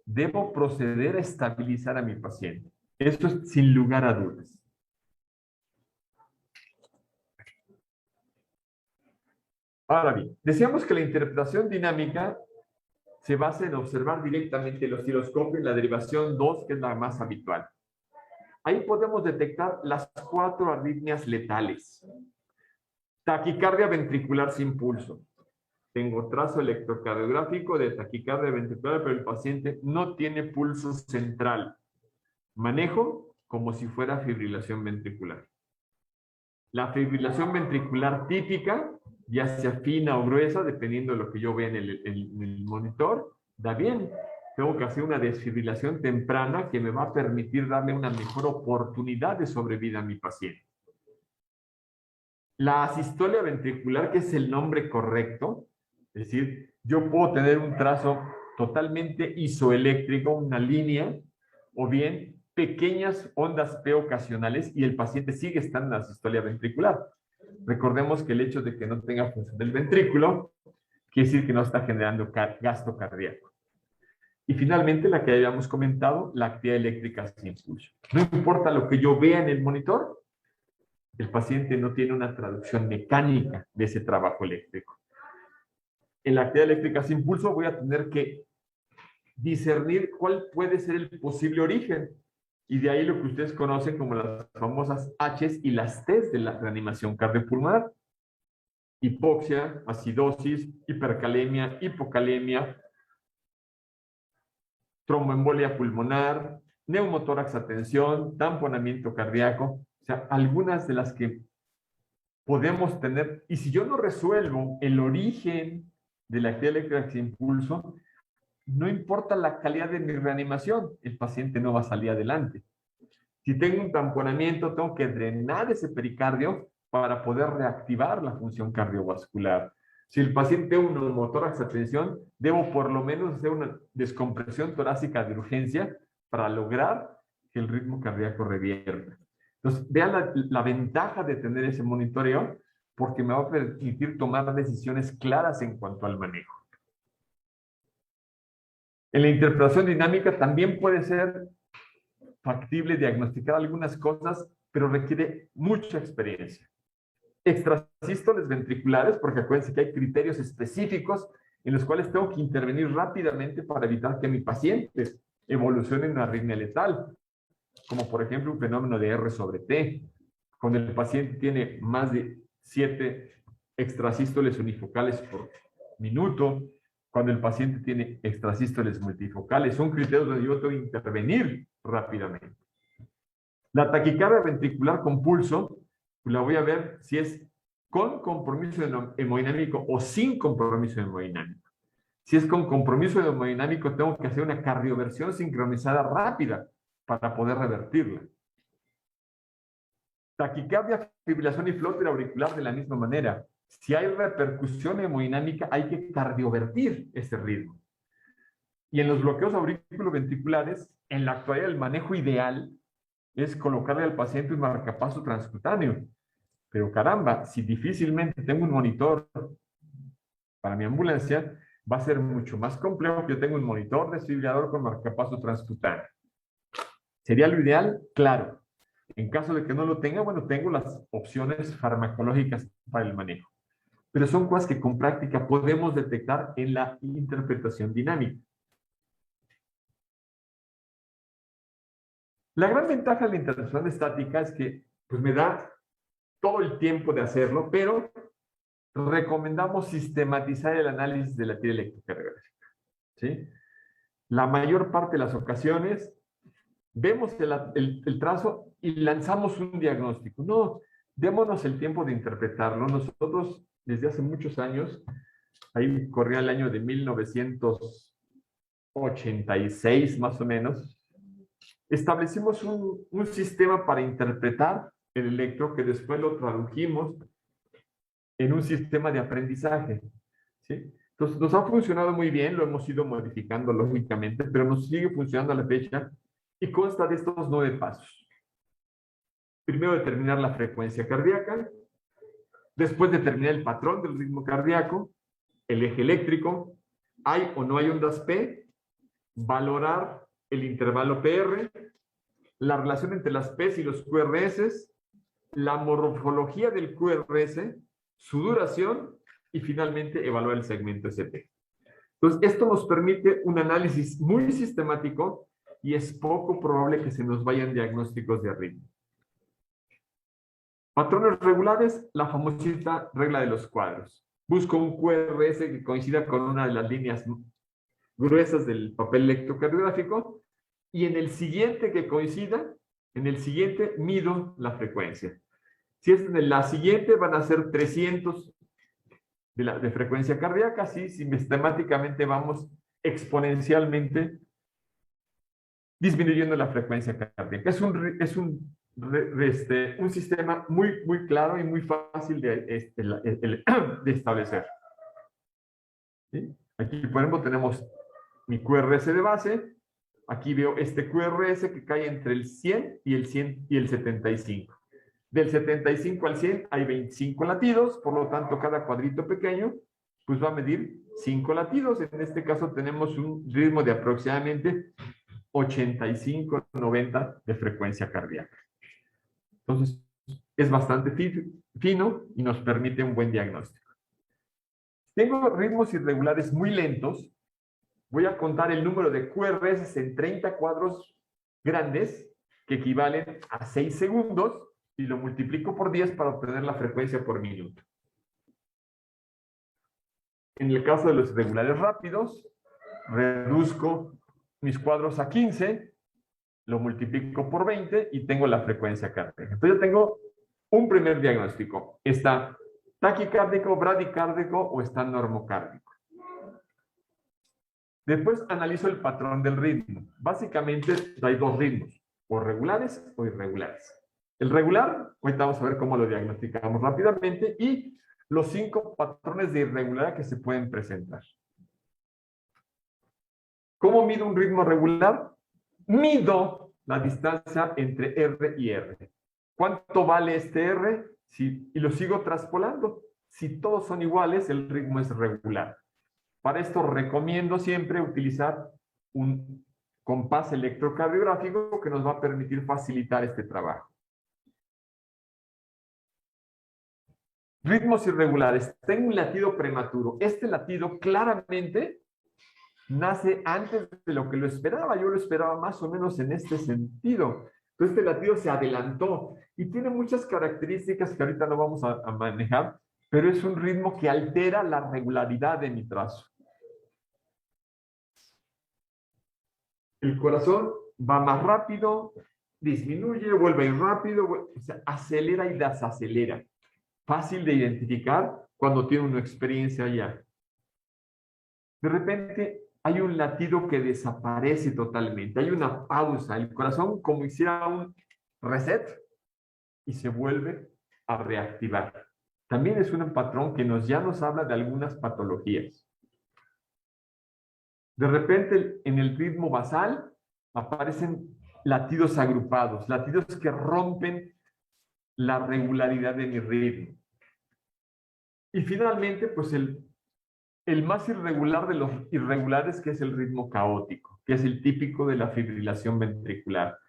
debo proceder a estabilizar a mi paciente. Esto es sin lugar a dudas. Ahora bien, decíamos que la interpretación dinámica se basa en observar directamente el osciloscopio en la derivación 2, que es la más habitual. Ahí podemos detectar las 4 arritmias letales. Taquicardia ventricular sin pulso. Tengo trazo electrocardiográfico de taquicardia ventricular, pero el paciente no tiene pulso central. Manejo como si fuera fibrilación ventricular. La fibrilación ventricular típica, ya sea fina o gruesa, dependiendo de lo que yo vea en el monitor, da bien. Tengo que hacer una desfibrilación temprana que me va a permitir darle una mejor oportunidad de sobrevida a mi paciente. La asistolia ventricular, que es el nombre correcto, es decir, yo puedo tener un trazo totalmente isoeléctrico, una línea, o bien pequeñas ondas P ocasionales y el paciente sigue estando en la asistolia ventricular. Recordemos que el hecho de que no tenga función del ventrículo quiere decir que no está generando gasto cardíaco. Y finalmente, la que habíamos comentado, la actividad eléctrica sin pulso. No importa lo que yo vea en el monitor, el paciente no tiene una traducción mecánica de ese trabajo eléctrico. En la actividad eléctrica sin pulso voy a tener que discernir cuál puede ser el posible origen. Y de ahí lo que ustedes conocen como las famosas H's y las T's de la reanimación cardiopulmonar. hipoxia, acidosis, hipercalemia, hipocalemia, tromboembolia pulmonar, neumotórax a tensión, tamponamiento cardíaco, o sea, algunas de las que podemos tener. Y si yo no resuelvo el origen de la actividad eléctrica sin impulso, no importa la calidad de mi reanimación, el paciente no va a salir adelante. Si tengo un tamponamiento, tengo que drenar ese pericardio para poder reactivar la función cardiovascular. Si el paciente tiene un neumotórax a tensión, debo por lo menos hacer una descompresión torácica de urgencia para lograr que el ritmo cardíaco revierta. Entonces, vean la ventaja de tener ese monitoreo, porque me va a permitir tomar decisiones claras en cuanto al manejo. En la interpretación dinámica también puede ser factible diagnosticar algunas cosas, pero requiere mucha experiencia. Extrasístoles ventriculares, porque acuérdense que hay criterios específicos en los cuales tengo que intervenir rápidamente para evitar que mi paciente evolucione en una arritmia letal, como por ejemplo un fenómeno de R sobre T, cuando el paciente tiene más de 7 extrasístoles unifocales por minuto, cuando el paciente tiene extrasístoles multifocales. Son criterios donde yo tengo que intervenir rápidamente. La taquicardia ventricular con pulso, la voy a ver si es con compromiso hemodinámico o sin compromiso hemodinámico. Si es con compromiso hemodinámico, tengo que hacer una cardioversión sincronizada rápida para poder revertirla. Taquicardia, fibrilación y flóter auricular de la misma manera. Si hay repercusión hemodinámica, hay que cardiovertir ese ritmo. Y en los bloqueos auriculoventriculares, en la actualidad el manejo ideal es colocarle al paciente un marcapaso transcutáneo. Pero caramba, si difícilmente tengo un monitor para mi ambulancia, va a ser mucho más complejo que yo tenga un monitor desfibrilador con marcapaso transcutáneo. ¿Sería lo ideal? Claro. En caso de que no lo tenga, bueno, tengo las opciones farmacológicas para el manejo. Pero son cosas que con práctica podemos detectar en la interpretación dinámica. La gran ventaja de la interpretación estática es que pues, me da todo el tiempo de hacerlo, pero recomendamos sistematizar el análisis de la tira electrocardiográfica. ¿Sí? La mayor parte de las ocasiones vemos el trazo y lanzamos un diagnóstico. No, démonos el tiempo de interpretarlo. Nosotros, desde hace muchos años, ahí corría el año de 1986 más o menos, establecimos un sistema para interpretar el electro que después lo tradujimos en un sistema de aprendizaje. ¿Sí? Entonces, nos ha funcionado muy bien, lo hemos ido modificando lógicamente, pero nos sigue funcionando a la fecha y consta de estos 9 pasos. Primero, determinar la frecuencia cardíaca. Después, determinar el patrón del ritmo cardíaco, el eje eléctrico, hay o no hay ondas P, valorar el intervalo PR, la relación entre las P y los QRS, la morfología del QRS, su duración y finalmente evaluar el segmento SP. Entonces, esto nos permite un análisis muy sistemático y es poco probable que se nos vayan diagnósticos de arritmia. Patrones regulares, la famosita regla de los cuadros. Busco un QRS que coincida con una de las líneas gruesas del papel electrocardiográfico y en el siguiente que coincida, en el siguiente mido la frecuencia. Si es en la siguiente van a ser 300 de frecuencia cardíaca, sí, si sistemáticamente vamos exponencialmente disminuyendo la frecuencia cardíaca. Es un sistema muy, muy claro y muy fácil de establecer. ¿Sí? Aquí, por ejemplo, tenemos mi QRS de base. Aquí veo este QRS que cae entre el 100 y el 100 y el 75. Del 75 al 100 hay 25 latidos, por lo tanto, cada cuadrito pequeño pues va a medir 5 latidos. En este caso tenemos un ritmo de aproximadamente 85-90 de frecuencia cardíaca. Entonces, es bastante fino y nos permite un buen diagnóstico. Tengo ritmos irregulares muy lentos. Voy a contar el número de QRS en 30 cuadros grandes, que equivalen a 6 segundos, y lo multiplico por 10 para obtener la frecuencia por minuto. En el caso de los irregulares rápidos, reduzco mis cuadros a 15, lo multiplico por 20 y tengo la frecuencia cardíaca. Entonces yo tengo un primer diagnóstico. ¿Está taquicárdico, bradicárdico o está normocárdico? Después analizo el patrón del ritmo. Básicamente hay dos ritmos, o regulares o irregulares. El regular, ahorita vamos a ver cómo lo diagnosticamos rápidamente, y los 5 patrones de irregularidad que se pueden presentar. ¿Cómo mido un ritmo regular? Mido la distancia entre R y R. ¿Cuánto vale este R? Y lo sigo traspolando. Si todos son iguales, el ritmo es regular. Para esto recomiendo siempre utilizar un compás electrocardiográfico que nos va a permitir facilitar este trabajo. Ritmos irregulares. Tengo un latido prematuro. Este latido claramente nace antes de lo que lo esperaba. Yo lo esperaba más o menos en este sentido. Entonces este latido se adelantó y tiene muchas características que ahorita no vamos a manejar, pero es un ritmo que altera la regularidad de mi trazo. El corazón va más rápido, disminuye, vuelve a ir rápido, o sea, acelera y desacelera. Fácil de identificar cuando tiene una experiencia ya. De repente hay un latido que desaparece totalmente, hay una pausa, el corazón como hiciera un reset y se vuelve a reactivar. También es un patrón que ya nos habla de algunas patologías. De repente en el ritmo basal aparecen latidos agrupados, latidos que rompen la regularidad de mi ritmo. Y finalmente, pues el más irregular de los irregulares, que es el ritmo caótico, que es el típico de la fibrilación ventricular.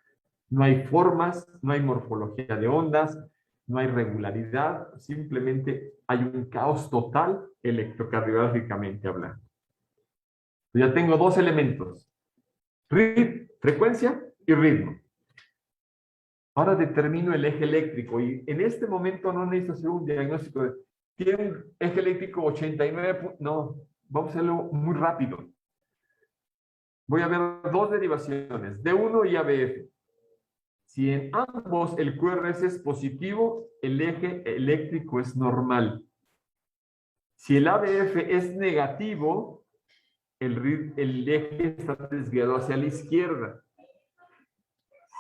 No hay formas, no hay morfología de ondas, no hay regularidad, simplemente hay un caos total electrocardiográficamente hablando. Ya tengo dos elementos, frecuencia y ritmo. Ahora determino el eje eléctrico y en este momento no necesito hacer un diagnóstico de ¿tiene un eje eléctrico 89? No, vamos a hacerlo muy rápido. Voy a ver dos derivaciones, D1 y ABF. Si en ambos el QRS es positivo, el eje eléctrico es normal. Si el ABF es negativo, el eje está desviado hacia la izquierda.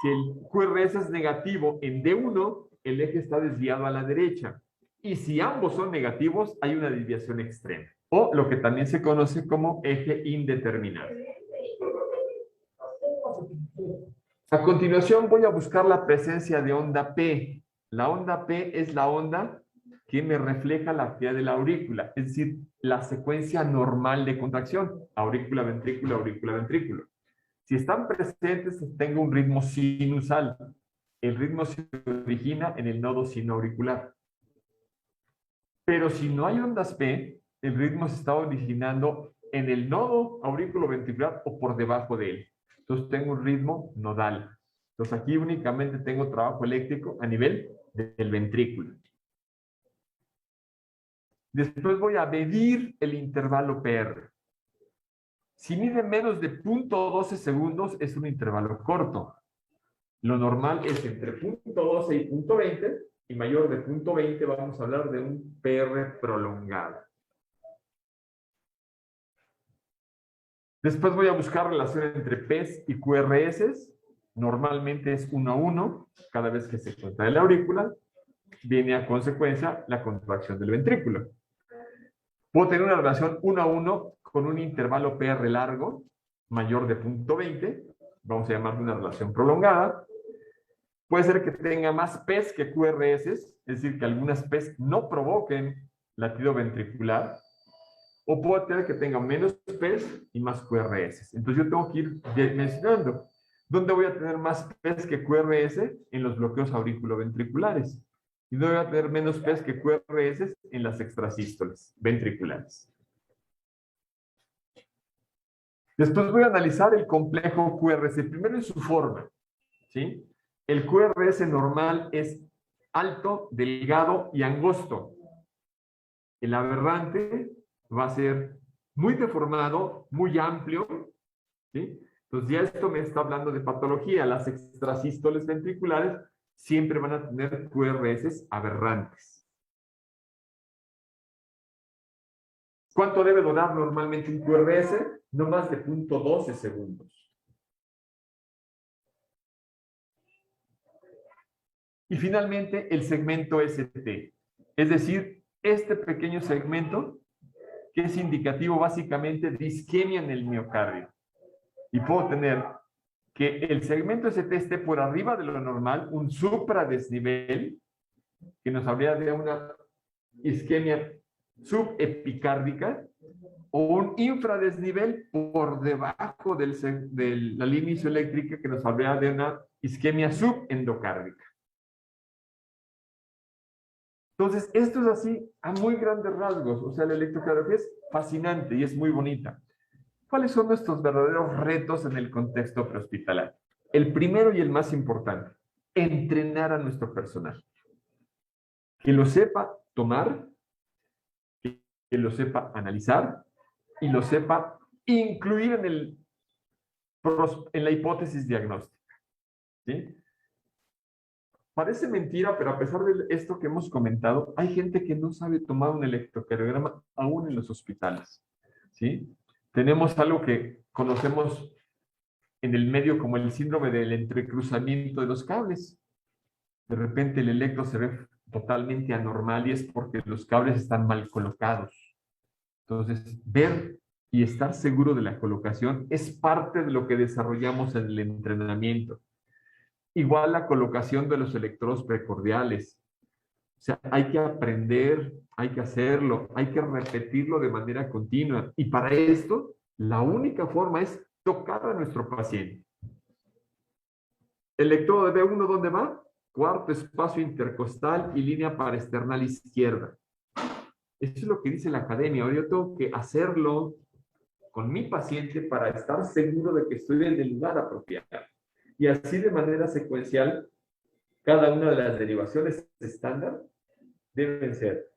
Si el QRS es negativo en D1, el eje está desviado a la derecha. Y si ambos son negativos, hay una desviación extrema, o lo que también se conoce como eje indeterminado. A continuación voy a buscar la presencia de onda P. La onda P es la onda que me refleja la actividad de la aurícula, es decir, la secuencia normal de contracción, aurícula, ventrículo, aurícula, ventrículo. Si están presentes, tengo un ritmo sinusal. El ritmo se origina en el nodo sinoauricular. Pero si no hay ondas P, el ritmo se está originando en el nodo aurículo-ventricular o por debajo de él. Entonces tengo un ritmo nodal. Entonces aquí únicamente tengo trabajo eléctrico a nivel del ventrículo. Después voy a medir el intervalo PR. Si mide menos de 0.12 segundos, es un intervalo corto. Lo normal es entre 0.12 y 0.20, y mayor de 0.20 vamos a hablar de un PR prolongado. Después voy a buscar relación entre PES y QRS. Normalmente es 1 a 1 cada vez que se contrae la aurícula. Viene a consecuencia la contracción del ventrículo. Puedo tener una relación 1 a 1 con un intervalo PR largo, mayor de 0.20. Vamos a llamarlo una relación prolongada. Puede ser que tenga más PES que QRS, es decir, que algunas PES no provoquen latido ventricular. O puede tener que tenga menos PES y más QRS. Entonces yo tengo que ir mencionando. ¿Dónde voy a tener más PES que QRS? En los bloqueos auriculoventriculares. Y no voy a tener menos PES que QRS en las extrasístoles ventriculares. Después voy a analizar el complejo QRS. Primero en su forma, ¿sí? El QRS normal es alto, delgado y angosto. El aberrante va a ser muy deformado, muy amplio, ¿sí? Entonces ya esto me está hablando de patología. Las extrasístoles ventriculares siempre van a tener QRS aberrantes. ¿Cuánto debe durar normalmente un QRS? No más de 0.12 segundos. Y finalmente el segmento ST, es decir, este pequeño segmento que es indicativo básicamente de isquemia en el miocardio. Y puedo tener que el segmento ST esté por arriba de lo normal, un supradesnivel, que nos habría de una isquemia subepicárdica, o un infradesnivel por debajo de la línea isoeléctrica, que nos habría de una isquemia subendocárdica. Entonces, esto es así a muy grandes rasgos. O sea, la electrocardiografía es fascinante y es muy bonita. ¿Cuáles son nuestros verdaderos retos en el contexto prehospitalario? El primero y el más importante, entrenar a nuestro personal. Que lo sepa tomar, que lo sepa analizar y lo sepa incluir en la hipótesis diagnóstica. ¿Sí? Parece mentira, pero a pesar de esto que hemos comentado, hay gente que no sabe tomar un electrocardiograma aún en los hospitales. ¿Sí? Tenemos algo que conocemos en el medio como el síndrome del entrecruzamiento de los cables. De repente el electro se ve totalmente anormal y es porque los cables están mal colocados. Entonces, ver y estar seguro de la colocación es parte de lo que desarrollamos en el entrenamiento. Igual la colocación de los electrodos precordiales. O sea, hay que aprender, hay que hacerlo, hay que repetirlo de manera continua. Y para esto, la única forma es tocar a nuestro paciente. Electrodo de B1, ¿dónde va? Cuarto espacio intercostal y línea paraesternal izquierda. Eso es lo que dice la academia. Ahora yo tengo que hacerlo con mi paciente para estar seguro de que estoy en el lugar apropiado. Y así de manera secuencial, cada una de las derivaciones estándar deben ser.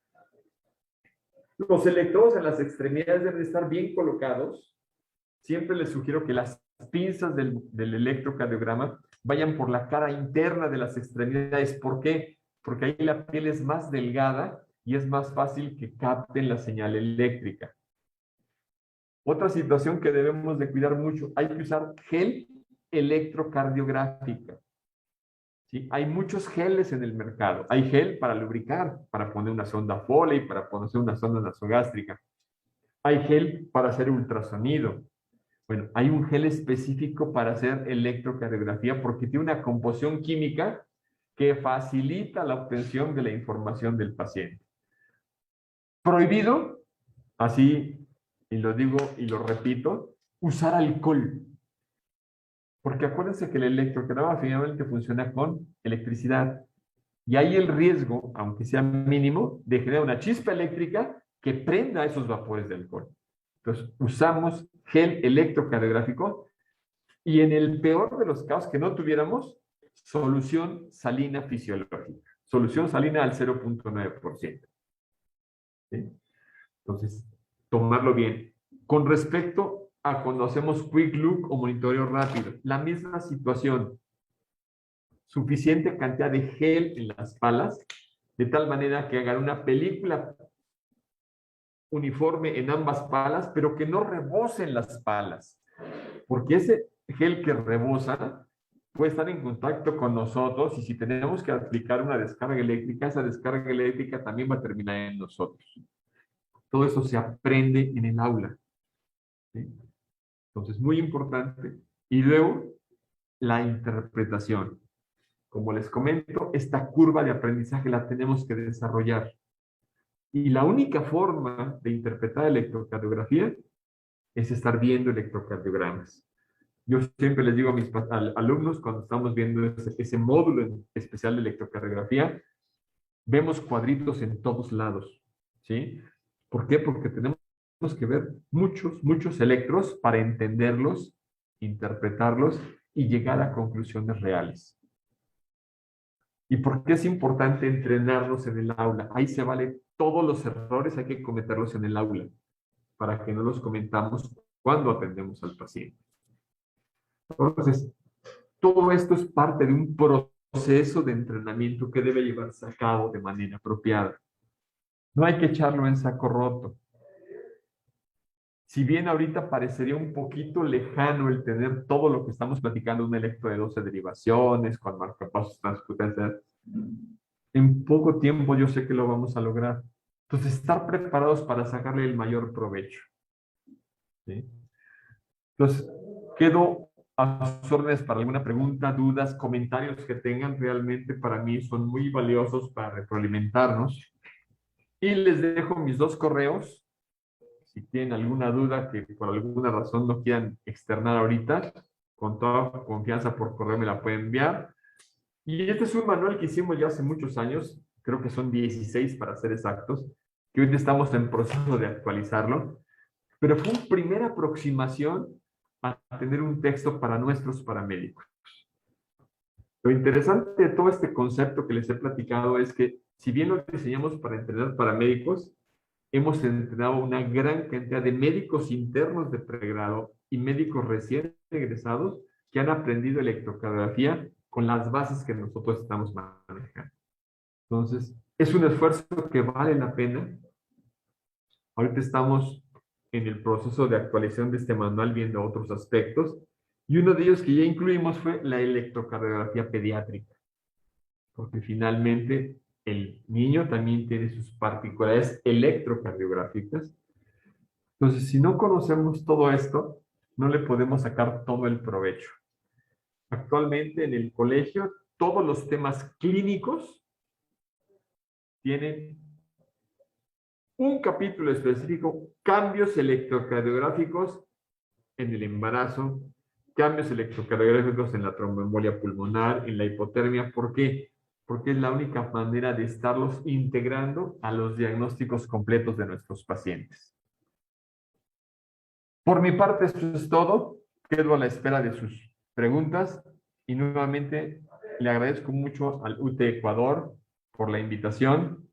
Los electrodos en las extremidades deben estar bien colocados. Siempre les sugiero que las pinzas del electrocardiograma vayan por la cara interna de las extremidades. ¿Por qué? Porque ahí la piel es más delgada y es más fácil que capten la señal eléctrica. Otra situación que debemos de cuidar mucho, hay que usar gel electrocardiográfica. ¿Sí? Hay muchos geles en el mercado. Hay gel para lubricar, para poner una sonda Foley, para poner una sonda nasogástrica. Hay gel para hacer ultrasonido. Bueno, hay un gel específico para hacer electrocardiografía porque tiene una composición química que facilita la obtención de la información del paciente. Prohibido, así, y lo digo y lo repito, usar alcohol. Porque acuérdense que el electrocardiograma finalmente funciona con electricidad. Y hay el riesgo, aunque sea mínimo, de generar una chispa eléctrica que prenda esos vapores de alcohol. Entonces, usamos gel electrocardiográfico y en el peor de los casos que no tuviéramos, solución salina fisiológica. Solución salina al 0.9%. ¿Sí? Entonces, tomarlo bien. Con respecto a cuando hacemos quick look o monitoreo rápido, la misma situación. Suficiente cantidad de gel en las palas, de tal manera que hagan una película uniforme en ambas palas, pero que no rebosen las palas. Porque ese gel que rebosa puede estar en contacto con nosotros y si tenemos que aplicar una descarga eléctrica, esa descarga eléctrica también va a terminar en nosotros. Todo eso se aprende en el aula. ¿Sí? Entonces, muy importante. Y luego, la interpretación. Como les comento, esta curva de aprendizaje la tenemos que desarrollar. Y la única forma de interpretar electrocardiografía es estar viendo electrocardiogramas. Yo siempre les digo a mis alumnos, cuando estamos viendo ese módulo especial de electrocardiografía, vemos cuadritos en todos lados. ¿Sí? ¿Por qué? Porque tenemos que ver muchos electros para entenderlos, interpretarlos y llegar a conclusiones reales. ¿Y por qué es importante entrenarnos en el aula? Ahí se vale todos los errores, hay que cometerlos en el aula. para que no los comentamos cuando atendemos al paciente. Entonces, todo esto es parte de un proceso de entrenamiento que debe llevarse a cabo de manera apropiada. No hay que echarlo en saco roto. Si bien ahorita parecería un poquito lejano el tener todo lo que estamos platicando, un electro de 12 derivaciones, con marcapasos transcutanciales, en poco tiempo yo sé que lo vamos a lograr. Entonces, estar preparados para sacarle el mayor provecho. ¿Sí? Entonces, quedo a sus órdenes para alguna pregunta, dudas, comentarios que tengan. Realmente para mí son muy valiosos para retroalimentarnos. Y les dejo mis dos correos. Si tienen alguna duda que por alguna razón no quieran externar ahorita, con toda confianza por correo me la pueden enviar. Y este es un manual que hicimos ya hace muchos años, creo que son 16 para ser exactos, que hoy estamos en proceso de actualizarlo, pero fue una primera aproximación a tener un texto para nuestros paramédicos. Lo interesante de todo este concepto que les he platicado es que, si bien lo diseñamos para entrenar paramédicos, hemos entrenado una gran cantidad de médicos internos de pregrado y médicos recién egresados que han aprendido electrocardiografía con las bases que nosotros estamos manejando. Entonces, es un esfuerzo que vale la pena. Ahorita estamos en el proceso de actualización de este manual viendo otros aspectos, y uno de ellos que ya incluimos fue la electrocardiografía pediátrica, porque finalmente el niño también tiene sus particularidades electrocardiográficas. Entonces, si no conocemos todo esto, no le podemos sacar todo el provecho. Actualmente en el colegio, todos los temas clínicos tienen un capítulo específico: cambios electrocardiográficos en el embarazo, cambios electrocardiográficos en la tromboembolia pulmonar, en la hipotermia. ¿Por qué? Porque es la única manera de estarlos integrando a los diagnósticos completos de nuestros pacientes. Por mi parte, esto es todo. Quedo a la espera de sus preguntas y nuevamente le agradezco mucho al UT Ecuador por la invitación.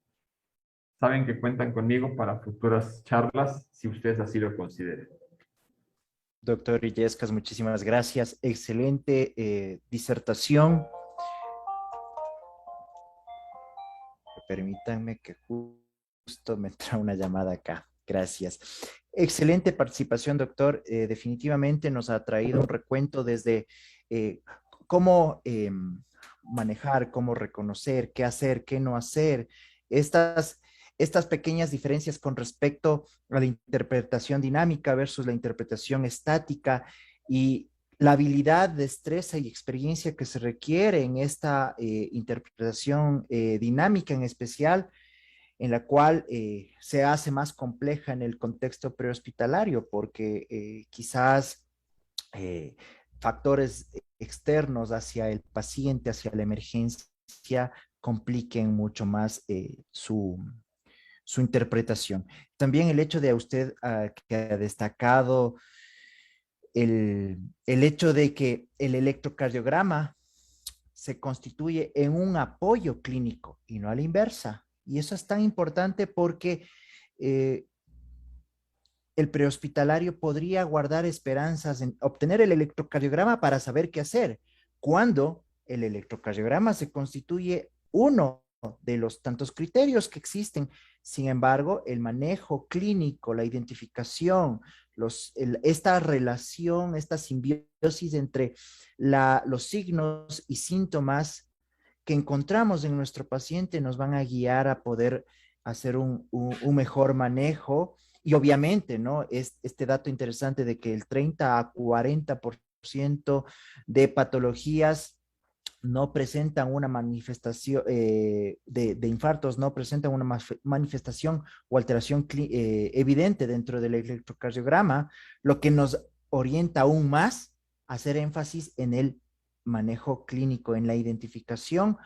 Saben que cuentan conmigo para futuras charlas si ustedes así lo consideren. Doctor Illescas, muchísimas gracias. Excelente disertación. Permítanme que justo me entra una llamada acá. Gracias. Excelente participación, doctor. Definitivamente nos ha traído un recuento desde cómo manejar, cómo reconocer, qué hacer, qué no hacer. Estas pequeñas diferencias con respecto a la interpretación dinámica versus la interpretación estática, y la habilidad, destreza y experiencia que se requiere en esta interpretación dinámica en especial, en la cual se hace más compleja en el contexto prehospitalario, porque quizás eh, factores externos hacia el paciente, hacia la emergencia, compliquen mucho más su interpretación. También el hecho de usted que ha destacado el hecho de que el electrocardiograma se constituye en un apoyo clínico y no a la inversa. Y eso es tan importante porque eh, el prehospitalario podría guardar esperanzas en obtener el electrocardiograma para saber qué hacer, cuando el electrocardiograma se constituye uno de los tantos criterios que existen. Sin embargo, el manejo clínico, la identificación, esta relación, esta simbiosis entre los signos y síntomas que encontramos en nuestro paciente nos van a guiar a poder hacer un mejor manejo. Y obviamente, ¿no? Es este dato interesante de que el 30 a 40% de patologías no presentan una manifestación de infartos, no presentan una manifestación o alteración evidente dentro del electrocardiograma, lo que nos orienta aún más a hacer énfasis en el manejo clínico, en la identificación,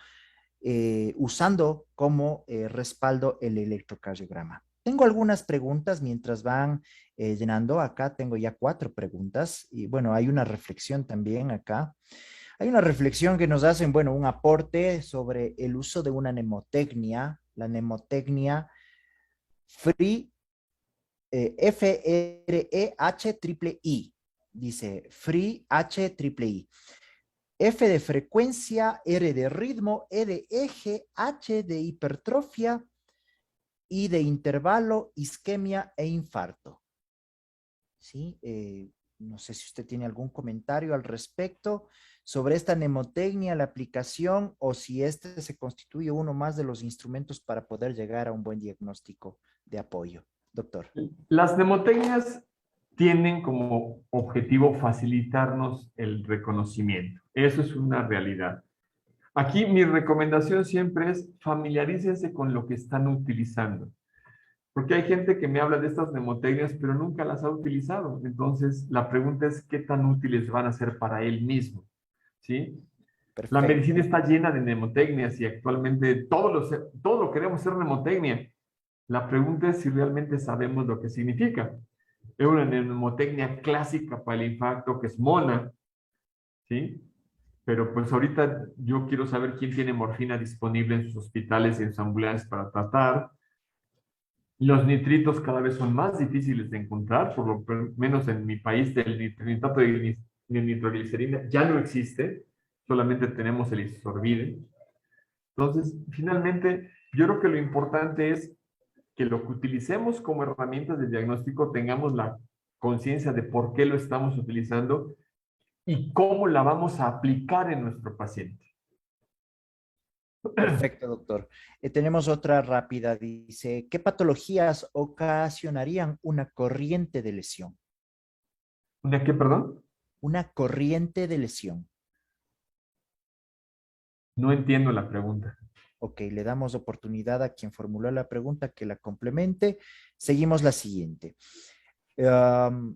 usando como respaldo el electrocardiograma. Tengo algunas preguntas mientras van llenando. Acá tengo ya 4 preguntas y bueno, hay una reflexión también acá. Hay una reflexión que nos hacen, bueno, un aporte sobre el uso de una mnemotecnia, la mnemotecnia Free FREH-I. Dice Free H-I-I. F de frecuencia, R de ritmo, E de eje, H de hipertrofia, I de intervalo, isquemia e infarto. ¿Sí? No sé si usted tiene algún comentario al respecto sobre esta mnemotecnia, la aplicación, o si este se constituye uno más de los instrumentos para poder llegar a un buen diagnóstico de apoyo. Doctor. Las mnemotecnias tienen como objetivo facilitarnos el reconocimiento. Eso es una realidad. Aquí mi recomendación siempre es familiarícense con lo que están utilizando. Porque hay gente que me habla de estas mnemotecnias, pero nunca las ha utilizado. Entonces, la pregunta es qué tan útiles van a ser para él mismo. ¿Sí? La Perfecto. medicina está llena de mnemotecnias y actualmente todo lo queremos ser mnemotecnia. La pregunta es si realmente sabemos lo que significa. Es una mnemotecnia clásica para el infarto que es MONA, ¿sí? Pero pues ahorita yo quiero saber quién tiene morfina disponible en sus hospitales y en sus ambulancias para tratar. Los nitritos cada vez son más difíciles de encontrar, por lo menos en mi país el nitrato de nitroglicerina ya no existe, solamente tenemos el isosorbide. Entonces, finalmente, yo creo que lo importante es que lo que utilicemos como herramientas de diagnóstico tengamos la conciencia de por qué lo estamos utilizando y cómo la vamos a aplicar en nuestro paciente. Perfecto, doctor. Tenemos otra rápida. Dice, ¿qué patologías ocasionarían una corriente de lesión? ¿Una qué, perdón? Una corriente de lesión. No entiendo la pregunta. Ok, le damos oportunidad a quien formuló la pregunta que la complemente. Seguimos la siguiente.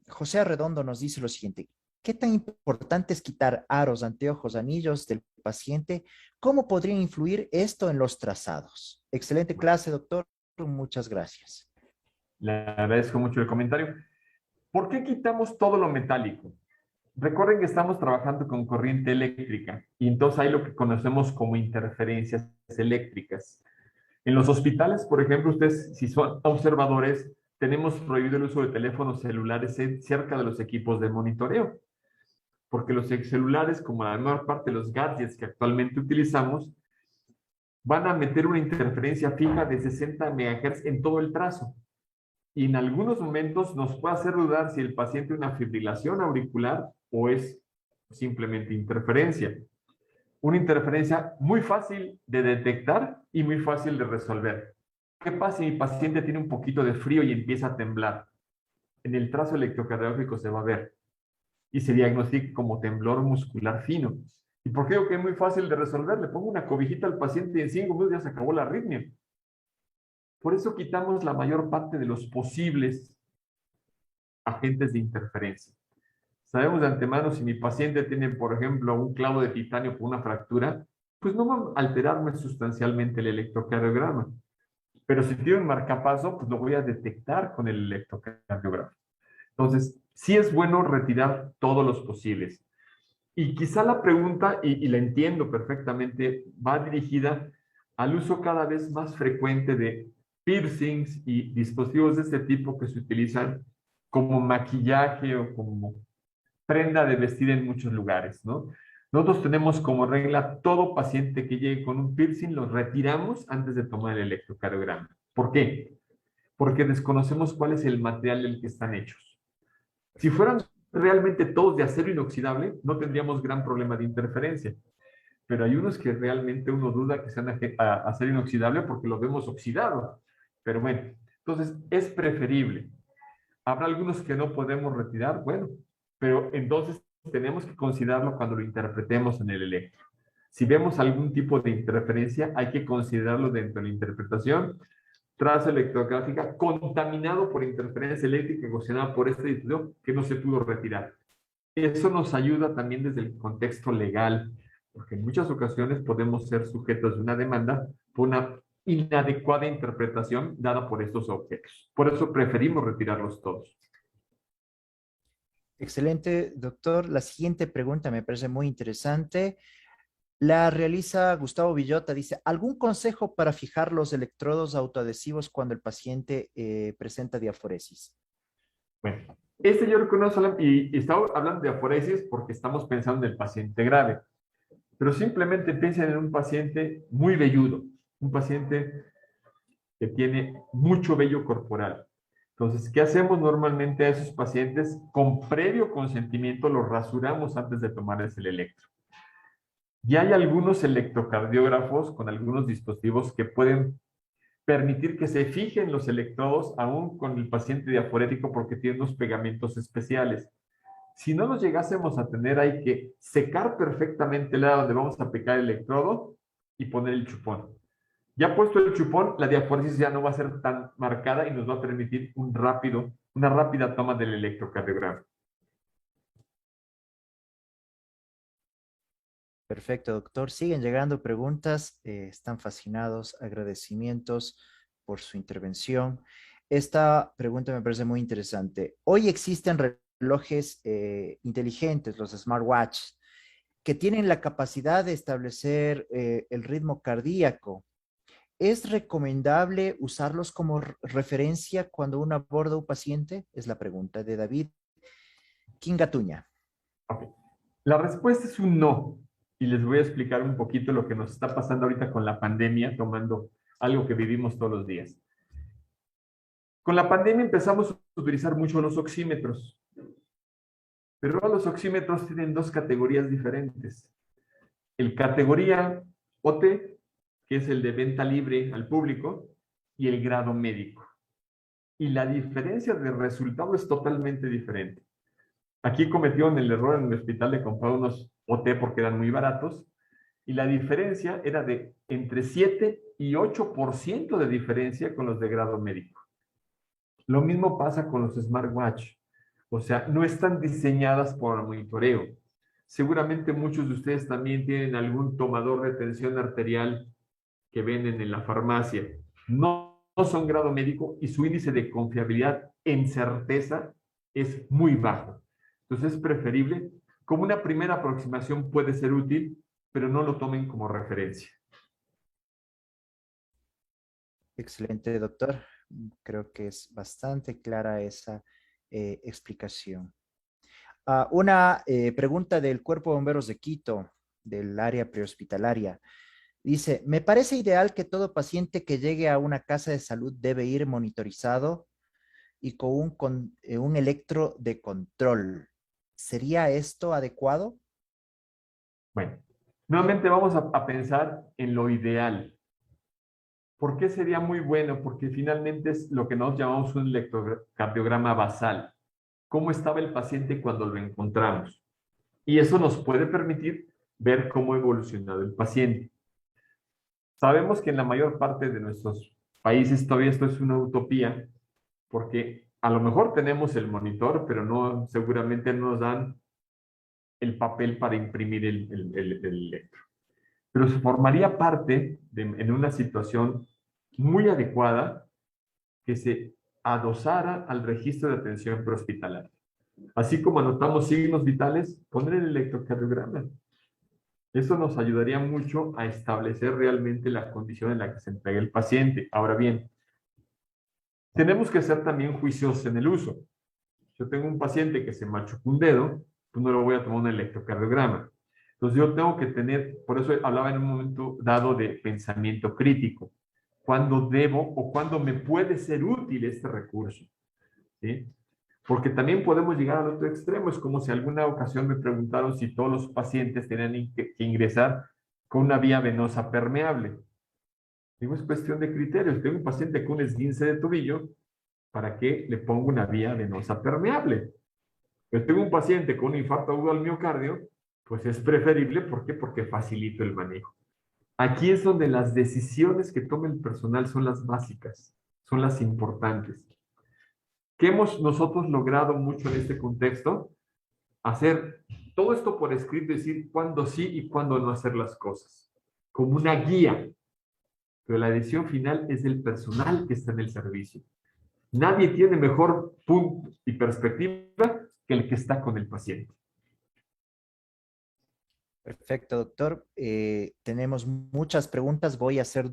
José Arredondo nos dice lo siguiente. ¿Qué tan importante es quitar aros, anteojos, anillos del paciente? ¿Cómo podría influir esto en los trazados? Excelente clase, doctor. Muchas gracias. Le agradezco mucho el comentario. ¿Por qué quitamos todo lo metálico? Recuerden que estamos trabajando con corriente eléctrica y entonces hay lo que conocemos como interferencias eléctricas. En los hospitales, por ejemplo, ustedes, si son observadores, tenemos prohibido el uso de teléfonos celulares cerca de los equipos de monitoreo, porque los celulares, como la mayor parte de los gadgets que actualmente utilizamos, van a meter una interferencia fija de 60 MHz en todo el trazo. Y en algunos momentos nos puede hacer dudar si el paciente tiene una fibrilación auricular o es simplemente interferencia. Una interferencia muy fácil de detectar y muy fácil de resolver. ¿Qué pasa si mi paciente tiene un poquito de frío y empieza a temblar? En el trazo electrocardiográfico se va a ver y se diagnostica como temblor muscular fino. ¿Y por qué digo que es muy fácil de resolver? Le pongo una cobijita al paciente y en 5 minutos ya se acabó la arritmia. Por eso quitamos la mayor parte de los posibles agentes de interferencia. Sabemos de antemano si mi paciente tiene, por ejemplo, un clavo de titanio con una fractura, pues no va a alterarme sustancialmente el electrocardiograma. Pero si tiene un marcapaso, pues lo voy a detectar con el electrocardiograma. Entonces, sí es bueno retirar todos los posibles. Y quizá la pregunta, y la entiendo perfectamente, va dirigida al uso cada vez más frecuente de piercings y dispositivos de este tipo que se utilizan como maquillaje o como prenda de vestir en muchos lugares, ¿no? Nosotros tenemos como regla todo paciente que llegue con un piercing lo retiramos antes de tomar el electrocardiograma. ¿Por qué? Porque desconocemos cuál es el material del que están hechos. Si fueran realmente todos de acero inoxidable, no tendríamos gran problema de interferencia. Pero hay unos que realmente uno duda que sean acero inoxidable porque los vemos oxidados. Pero bueno, entonces es preferible. Habrá algunos que no podemos retirar, bueno, pero entonces tenemos que considerarlo cuando lo interpretemos en el electro. Si vemos algún tipo de interferencia, hay que considerarlo dentro de la interpretación trazo electrográfica contaminado por interferencia eléctrica ocasionada por este dispositivo que no se pudo retirar. Eso nos ayuda también desde el contexto legal, porque en muchas ocasiones podemos ser sujetos de una demanda por una inadecuada interpretación dada por estos objetos. Por eso preferimos retirarlos todos. Excelente, doctor. La siguiente pregunta me parece muy interesante. La realiza Gustavo Villota. Dice, ¿algún consejo para fijar los electrodos autoadhesivos cuando el paciente presenta diaforesis? Bueno, yo reconozco, y estamos hablando de aforesis porque estamos pensando en el paciente grave, pero simplemente piensen en un paciente muy velludo, un paciente que tiene mucho vello corporal. Entonces, ¿qué hacemos normalmente a esos pacientes? Con previo consentimiento los rasuramos antes de tomarles el electro. Y hay algunos electrocardiógrafos con algunos dispositivos que pueden permitir que se fijen los electrodos aún con el paciente diaforético porque tiene unos pegamentos especiales. Si no los llegásemos a tener, hay que secar perfectamente el área donde vamos a aplicar el electrodo y poner el chupón. Ya puesto el chupón, la diaforesis ya no va a ser tan marcada y nos va a permitir una rápida toma del electrocardiograma. Perfecto, doctor. Siguen llegando preguntas. Están fascinados. Agradecimientos por su intervención. Esta pregunta me parece muy interesante. Hoy existen relojes inteligentes, los smartwatch, que tienen la capacidad de establecer el ritmo cardíaco. ¿Es recomendable usarlos como referencia cuando uno aborda un paciente? Es la pregunta de David Quingatuña. Okay. La respuesta es un no. Y les voy a explicar un poquito lo que nos está pasando ahorita con la pandemia, tomando algo que vivimos todos los días. Con la pandemia empezamos a utilizar mucho los oxímetros, pero ahora los oxímetros tienen dos categorías diferentes. El categoría OT, que es el de venta libre al público, y el grado médico. Y la diferencia de resultado es totalmente diferente. Aquí cometieron el error en el hospital de comprar unos OT porque eran muy baratos, y la diferencia era de entre 7 y 8% de diferencia con los de grado médico. Lo mismo pasa con los smartwatch. O sea, no están diseñadas por el monitoreo. Seguramente muchos de ustedes también tienen algún tomador de tensión arterial que venden en la farmacia. No son grado médico y su índice de confiabilidad en certeza es muy bajo. Entonces es preferible, como una primera aproximación puede ser útil, pero no lo tomen como referencia. Excelente, doctor. Creo que es bastante clara esa explicación. Una pregunta del Cuerpo de Bomberos de Quito, del área prehospitalaria. Dice, me parece ideal que todo paciente que llegue a una casa de salud debe ir monitorizado y con un electro de control. ¿Sería esto adecuado? Bueno, nuevamente vamos a pensar en lo ideal. ¿Por qué sería muy bueno? Porque finalmente es lo que nos llamamos un electrocardiograma basal. ¿Cómo estaba el paciente cuando lo encontramos? Y eso nos puede permitir ver cómo ha evolucionado el paciente. Sabemos que en la mayor parte de nuestros países todavía esto es una utopía, porque a lo mejor tenemos el monitor, pero no, seguramente no nos dan el papel para imprimir el electro. Pero se formaría parte en una situación muy adecuada que se adosara al registro de atención prehospitalaria. Así como anotamos signos vitales, poner el electrocardiograma. Eso nos ayudaría mucho a establecer realmente la condición en la que se entrega el paciente. Ahora bien, tenemos que ser también juiciosos en el uso. Yo tengo un paciente que se machucó un dedo, pues no le voy a tomar un electrocardiograma. Entonces yo tengo que tener, por eso hablaba en un momento dado de pensamiento crítico. ¿Cuándo debo o cuándo me puede ser útil este recurso? ¿Sí? Porque también podemos llegar al otro extremo. Es como si alguna ocasión me preguntaron si todos los pacientes tenían que ingresar con una vía venosa permeable. Digo, es cuestión de criterios. Tengo un paciente con un esguince de tobillo, ¿para qué le pongo una vía venosa permeable? Pero tengo un paciente con un infarto agudo al miocardio, pues es preferible. ¿Por qué? Porque facilito el manejo. Aquí es donde las decisiones que toma el personal son las básicas, son las importantes. ¿Qué hemos nosotros logrado mucho en este contexto? Hacer todo esto por escrito, decir cuándo sí y cuándo no hacer las cosas, como una guía. Pero la decisión final es del personal que está en el servicio. Nadie tiene mejor punto y perspectiva que el que está con el paciente. Perfecto, doctor. Tenemos muchas preguntas. Voy a hacer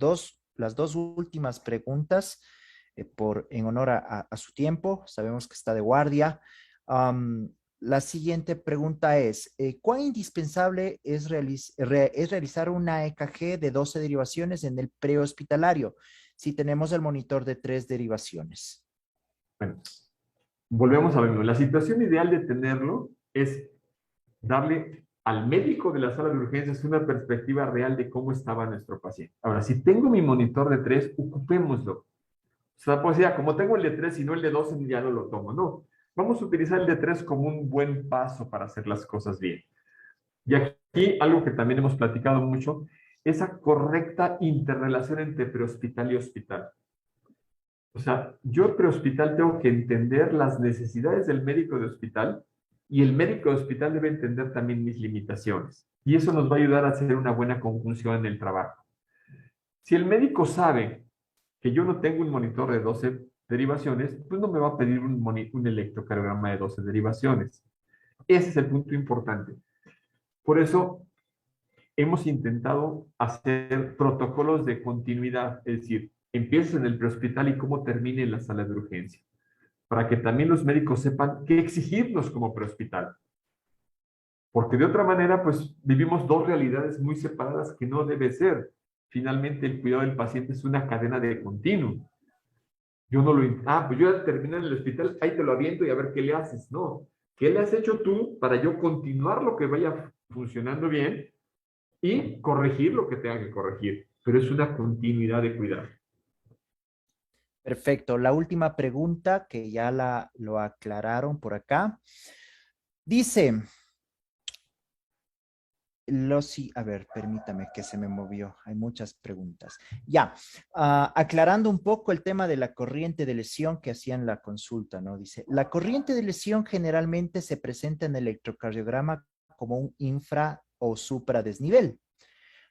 las dos últimas preguntas. en honor a su tiempo. Sabemos que está de guardia. La siguiente pregunta es, ¿cuán indispensable es realizar una EKG de 12 derivaciones en el prehospitalario si tenemos el monitor de 3 derivaciones? Bueno, volvemos a verlo. La situación ideal de tenerlo es darle al médico de la sala de urgencias una perspectiva real de cómo estaba nuestro paciente. Ahora, si tengo mi monitor de 3, ocupémoslo. O sea, pues ya, como tengo el de 3 y no el de 12, ya no lo tomo. No, vamos a utilizar el de 3 como un buen paso para hacer las cosas bien. Y aquí, algo que también hemos platicado mucho, esa correcta interrelación entre prehospital y hospital. O sea, yo prehospital tengo que entender las necesidades del médico de hospital y el médico de hospital debe entender también mis limitaciones. Y eso nos va a ayudar a hacer una buena conjunción en el trabajo. Si el médico sabe que yo no tengo un monitor de 12 derivaciones, pues no me va a pedir un electrocardiograma de 12 derivaciones. Ese es el punto importante. Por eso hemos intentado hacer protocolos de continuidad, es decir, empiezas en el prehospital y cómo termine en la sala de urgencia, para que también los médicos sepan qué exigirnos como prehospital. Porque de otra manera, pues vivimos dos realidades muy separadas que no debe ser. Finalmente, el cuidado del paciente es una cadena de continuo. Yo no lo... pues yo al terminar en el hospital, ahí te lo aviento y a ver qué le haces. No. ¿Qué le has hecho tú para yo continuar lo que vaya funcionando bien y corregir lo que tenga que corregir? Pero es una continuidad de cuidado. Perfecto. La última pregunta que ya lo aclararon por acá. Dice, a ver, permítame que se me movió. Hay muchas preguntas. Ya, aclarando un poco el tema de la corriente de lesión que hacían la consulta, ¿no? Dice, la corriente de lesión generalmente se presenta en el electrocardiograma como un infra o supradesnivel.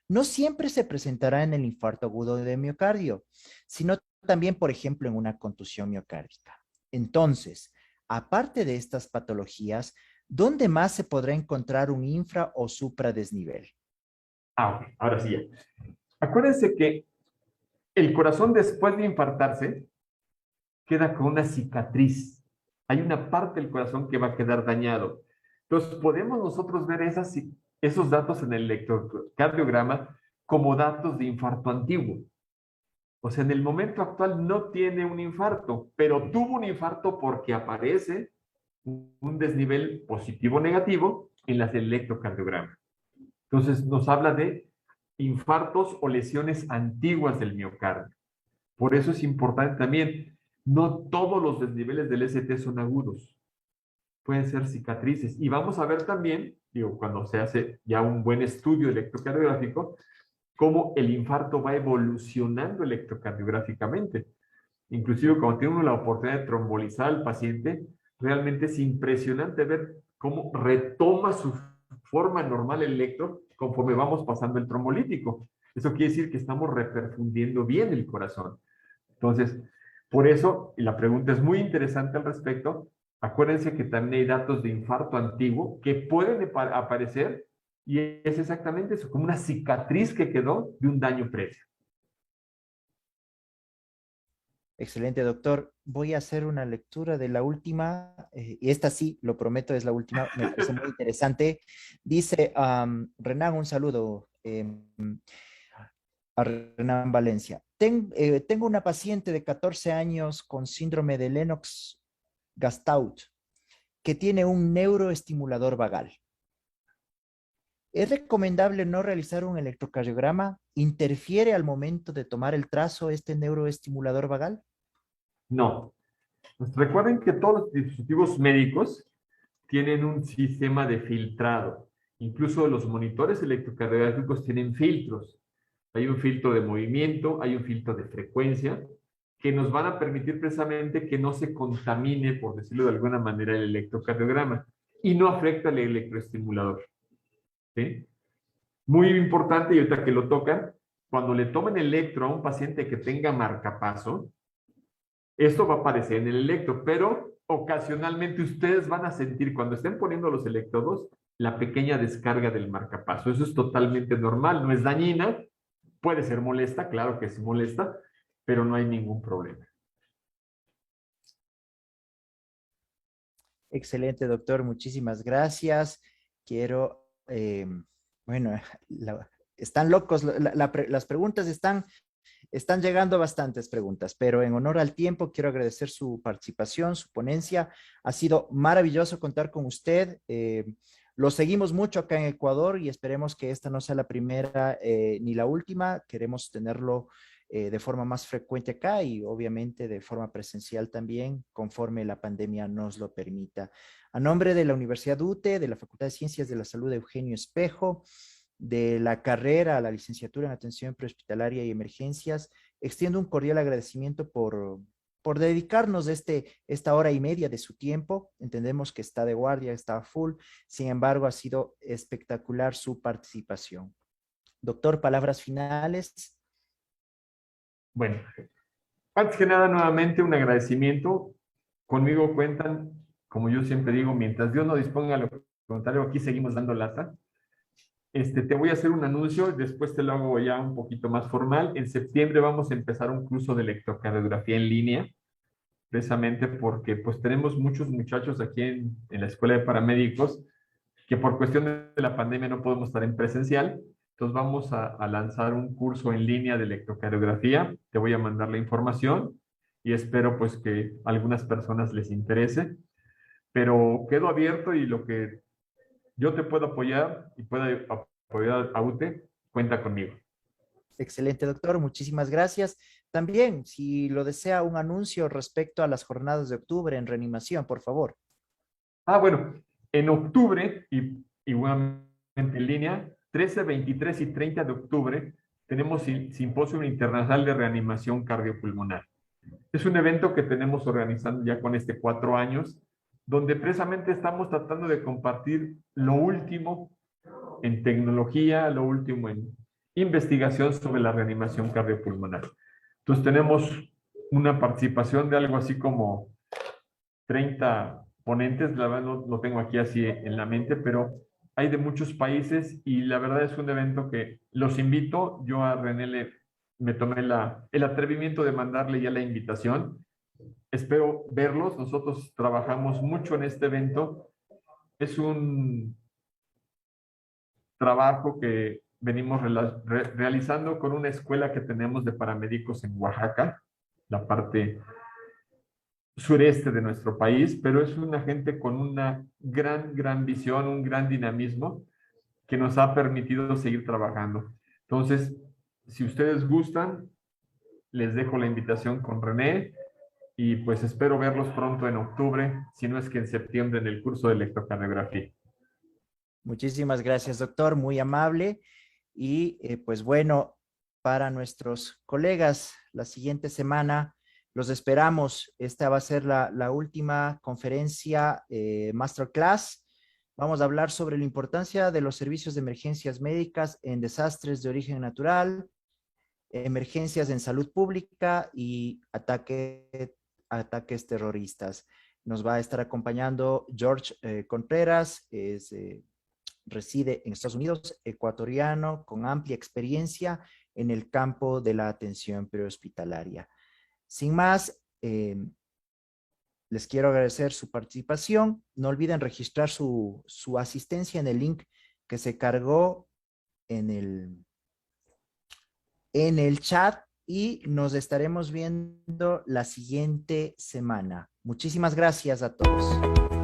No siempre se presentará en el infarto agudo de miocardio, sino también, por ejemplo, en una contusión miocárdica. Entonces, aparte de estas patologías, ¿dónde más se podrá encontrar un infra o supradesnivel? Ok, ahora sí ya. Acuérdense que el corazón después de infartarse queda con una cicatriz. Hay una parte del corazón que va a quedar dañado. Entonces, podemos nosotros ver esos datos en el electrocardiograma como datos de infarto antiguo. O sea, en el momento actual no tiene un infarto, pero tuvo un infarto porque aparece un desnivel positivo o negativo en las electrocardiograma. Entonces, nos habla de infartos o lesiones antiguas del miocardio. Por eso es importante también, no todos los desniveles del ST son agudos, pueden ser cicatrices. Y vamos a ver también, digo, cuando se hace ya un buen estudio electrocardiográfico, cómo el infarto va evolucionando electrocardiográficamente. Inclusive cuando tiene uno la oportunidad de trombolizar al paciente, realmente es impresionante ver cómo retoma su forma normal el electro conforme vamos pasando el trombolítico. Eso quiere decir que estamos reperfundiendo bien el corazón. Entonces, por eso, y la pregunta es muy interesante al respecto, acuérdense que también hay datos de infarto antiguo que pueden aparecer y es exactamente eso, como una cicatriz que quedó de un daño previo. Excelente, doctor. Voy a hacer una lectura de la última, y esta sí, lo prometo, es la última, me parece muy interesante. Dice, Renan, un saludo a Renan Valencia. Tengo una paciente de 14 años con síndrome de Lennox-Gastaut que tiene un neuroestimulador vagal. ¿Es recomendable no realizar un electrocardiograma? ¿Interfiere al momento de tomar el trazo este neuroestimulador vagal? No. Pues recuerden que todos los dispositivos médicos tienen un sistema de filtrado. Incluso los monitores electrocardiográficos tienen filtros. Hay un filtro de movimiento, hay un filtro de frecuencia, que nos van a permitir precisamente que no se contamine, por decirlo de alguna manera, el electrocardiograma y no afecta al electroestimulador. ¿Sí? Muy importante, y ahorita que lo tocan, cuando le tomen electro a un paciente que tenga marcapaso, esto va a aparecer en el electro, pero ocasionalmente ustedes van a sentir cuando estén poniendo los electrodos la pequeña descarga del marcapaso. Eso es totalmente normal, no es dañina, puede ser molesta, claro que es molesta, pero no hay ningún problema. Excelente, doctor. Muchísimas gracias. Quiero, bueno, están locos, las preguntas están llegando bastantes preguntas, pero en honor al tiempo quiero agradecer su participación, su ponencia. Ha sido maravilloso contar con usted. Lo seguimos mucho acá en Ecuador y esperemos que esta no sea la primera ni la última. Queremos tenerlo de forma más frecuente acá y obviamente de forma presencial también, conforme la pandemia nos lo permita. A nombre de la Universidad UTE, de la Facultad de Ciencias de la Salud Eugenio Espejo, de la carrera a la licenciatura en atención prehospitalaria y emergencias, extiendo un cordial agradecimiento por dedicarnos esta hora y media de su tiempo. Entendemos que está de guardia, está a full, sin embargo, ha sido espectacular su participación. Doctor, palabras finales. Bueno, antes que nada, nuevamente un agradecimiento. Conmigo cuentan, como yo siempre digo, mientras Dios no disponga lo contrario, aquí seguimos dando lata. Te voy a hacer un anuncio, después te lo hago ya un poquito más formal. En septiembre vamos a empezar un curso de electrocardiografía en línea, precisamente porque pues tenemos muchos muchachos aquí en la Escuela de Paramédicos que por cuestión de la pandemia no podemos estar en presencial. Entonces vamos a lanzar un curso en línea de electrocardiografía. Te voy a mandar la información y espero pues que a algunas personas les interese. Pero quedo abierto y lo que yo te puedo apoyar y pueda apoyar a UTE, cuenta conmigo. Excelente, doctor. Muchísimas gracias. También, si lo desea, un anuncio respecto a las jornadas de octubre en reanimación, por favor. Bueno, en octubre, y igualmente en línea, 13, 23 y 30 de octubre, tenemos Simposio Internacional de Reanimación Cardiopulmonar. Es un evento que tenemos organizando ya con 4 años, donde precisamente estamos tratando de compartir lo último en tecnología, lo último en investigación sobre la reanimación cardiopulmonar. Entonces tenemos una participación de algo así como 30 ponentes, la verdad no lo tengo aquí así en la mente, pero hay de muchos países y la verdad es un evento que los invito. Yo a René me tomé el atrevimiento de mandarle ya la invitación. Espero verlos. Nosotros trabajamos mucho en este evento. Es un trabajo que venimos realizando con una escuela que tenemos de paramédicos en Oaxaca, la parte sureste de nuestro país, pero es una gente con una gran visión, un gran dinamismo que nos ha permitido seguir trabajando. Entonces, si ustedes gustan, les dejo la invitación con René y pues espero verlos pronto en octubre, si no es que en septiembre en el curso de electrocardiografía. Muchísimas gracias, doctor. Muy amable. Y pues bueno, para nuestros colegas, la siguiente semana los esperamos. Esta va a ser la última conferencia Masterclass. Vamos a hablar sobre la importancia de los servicios de emergencias médicas en desastres de origen natural, emergencias en salud pública y ataques terroristas. Nos va a estar acompañando George Contreras, reside en Estados Unidos, ecuatoriano, con amplia experiencia en el campo de la atención prehospitalaria. Sin más, les quiero agradecer su participación. No olviden registrar su asistencia en el link que se cargó en el chat y nos estaremos viendo la siguiente semana. Muchísimas gracias a todos.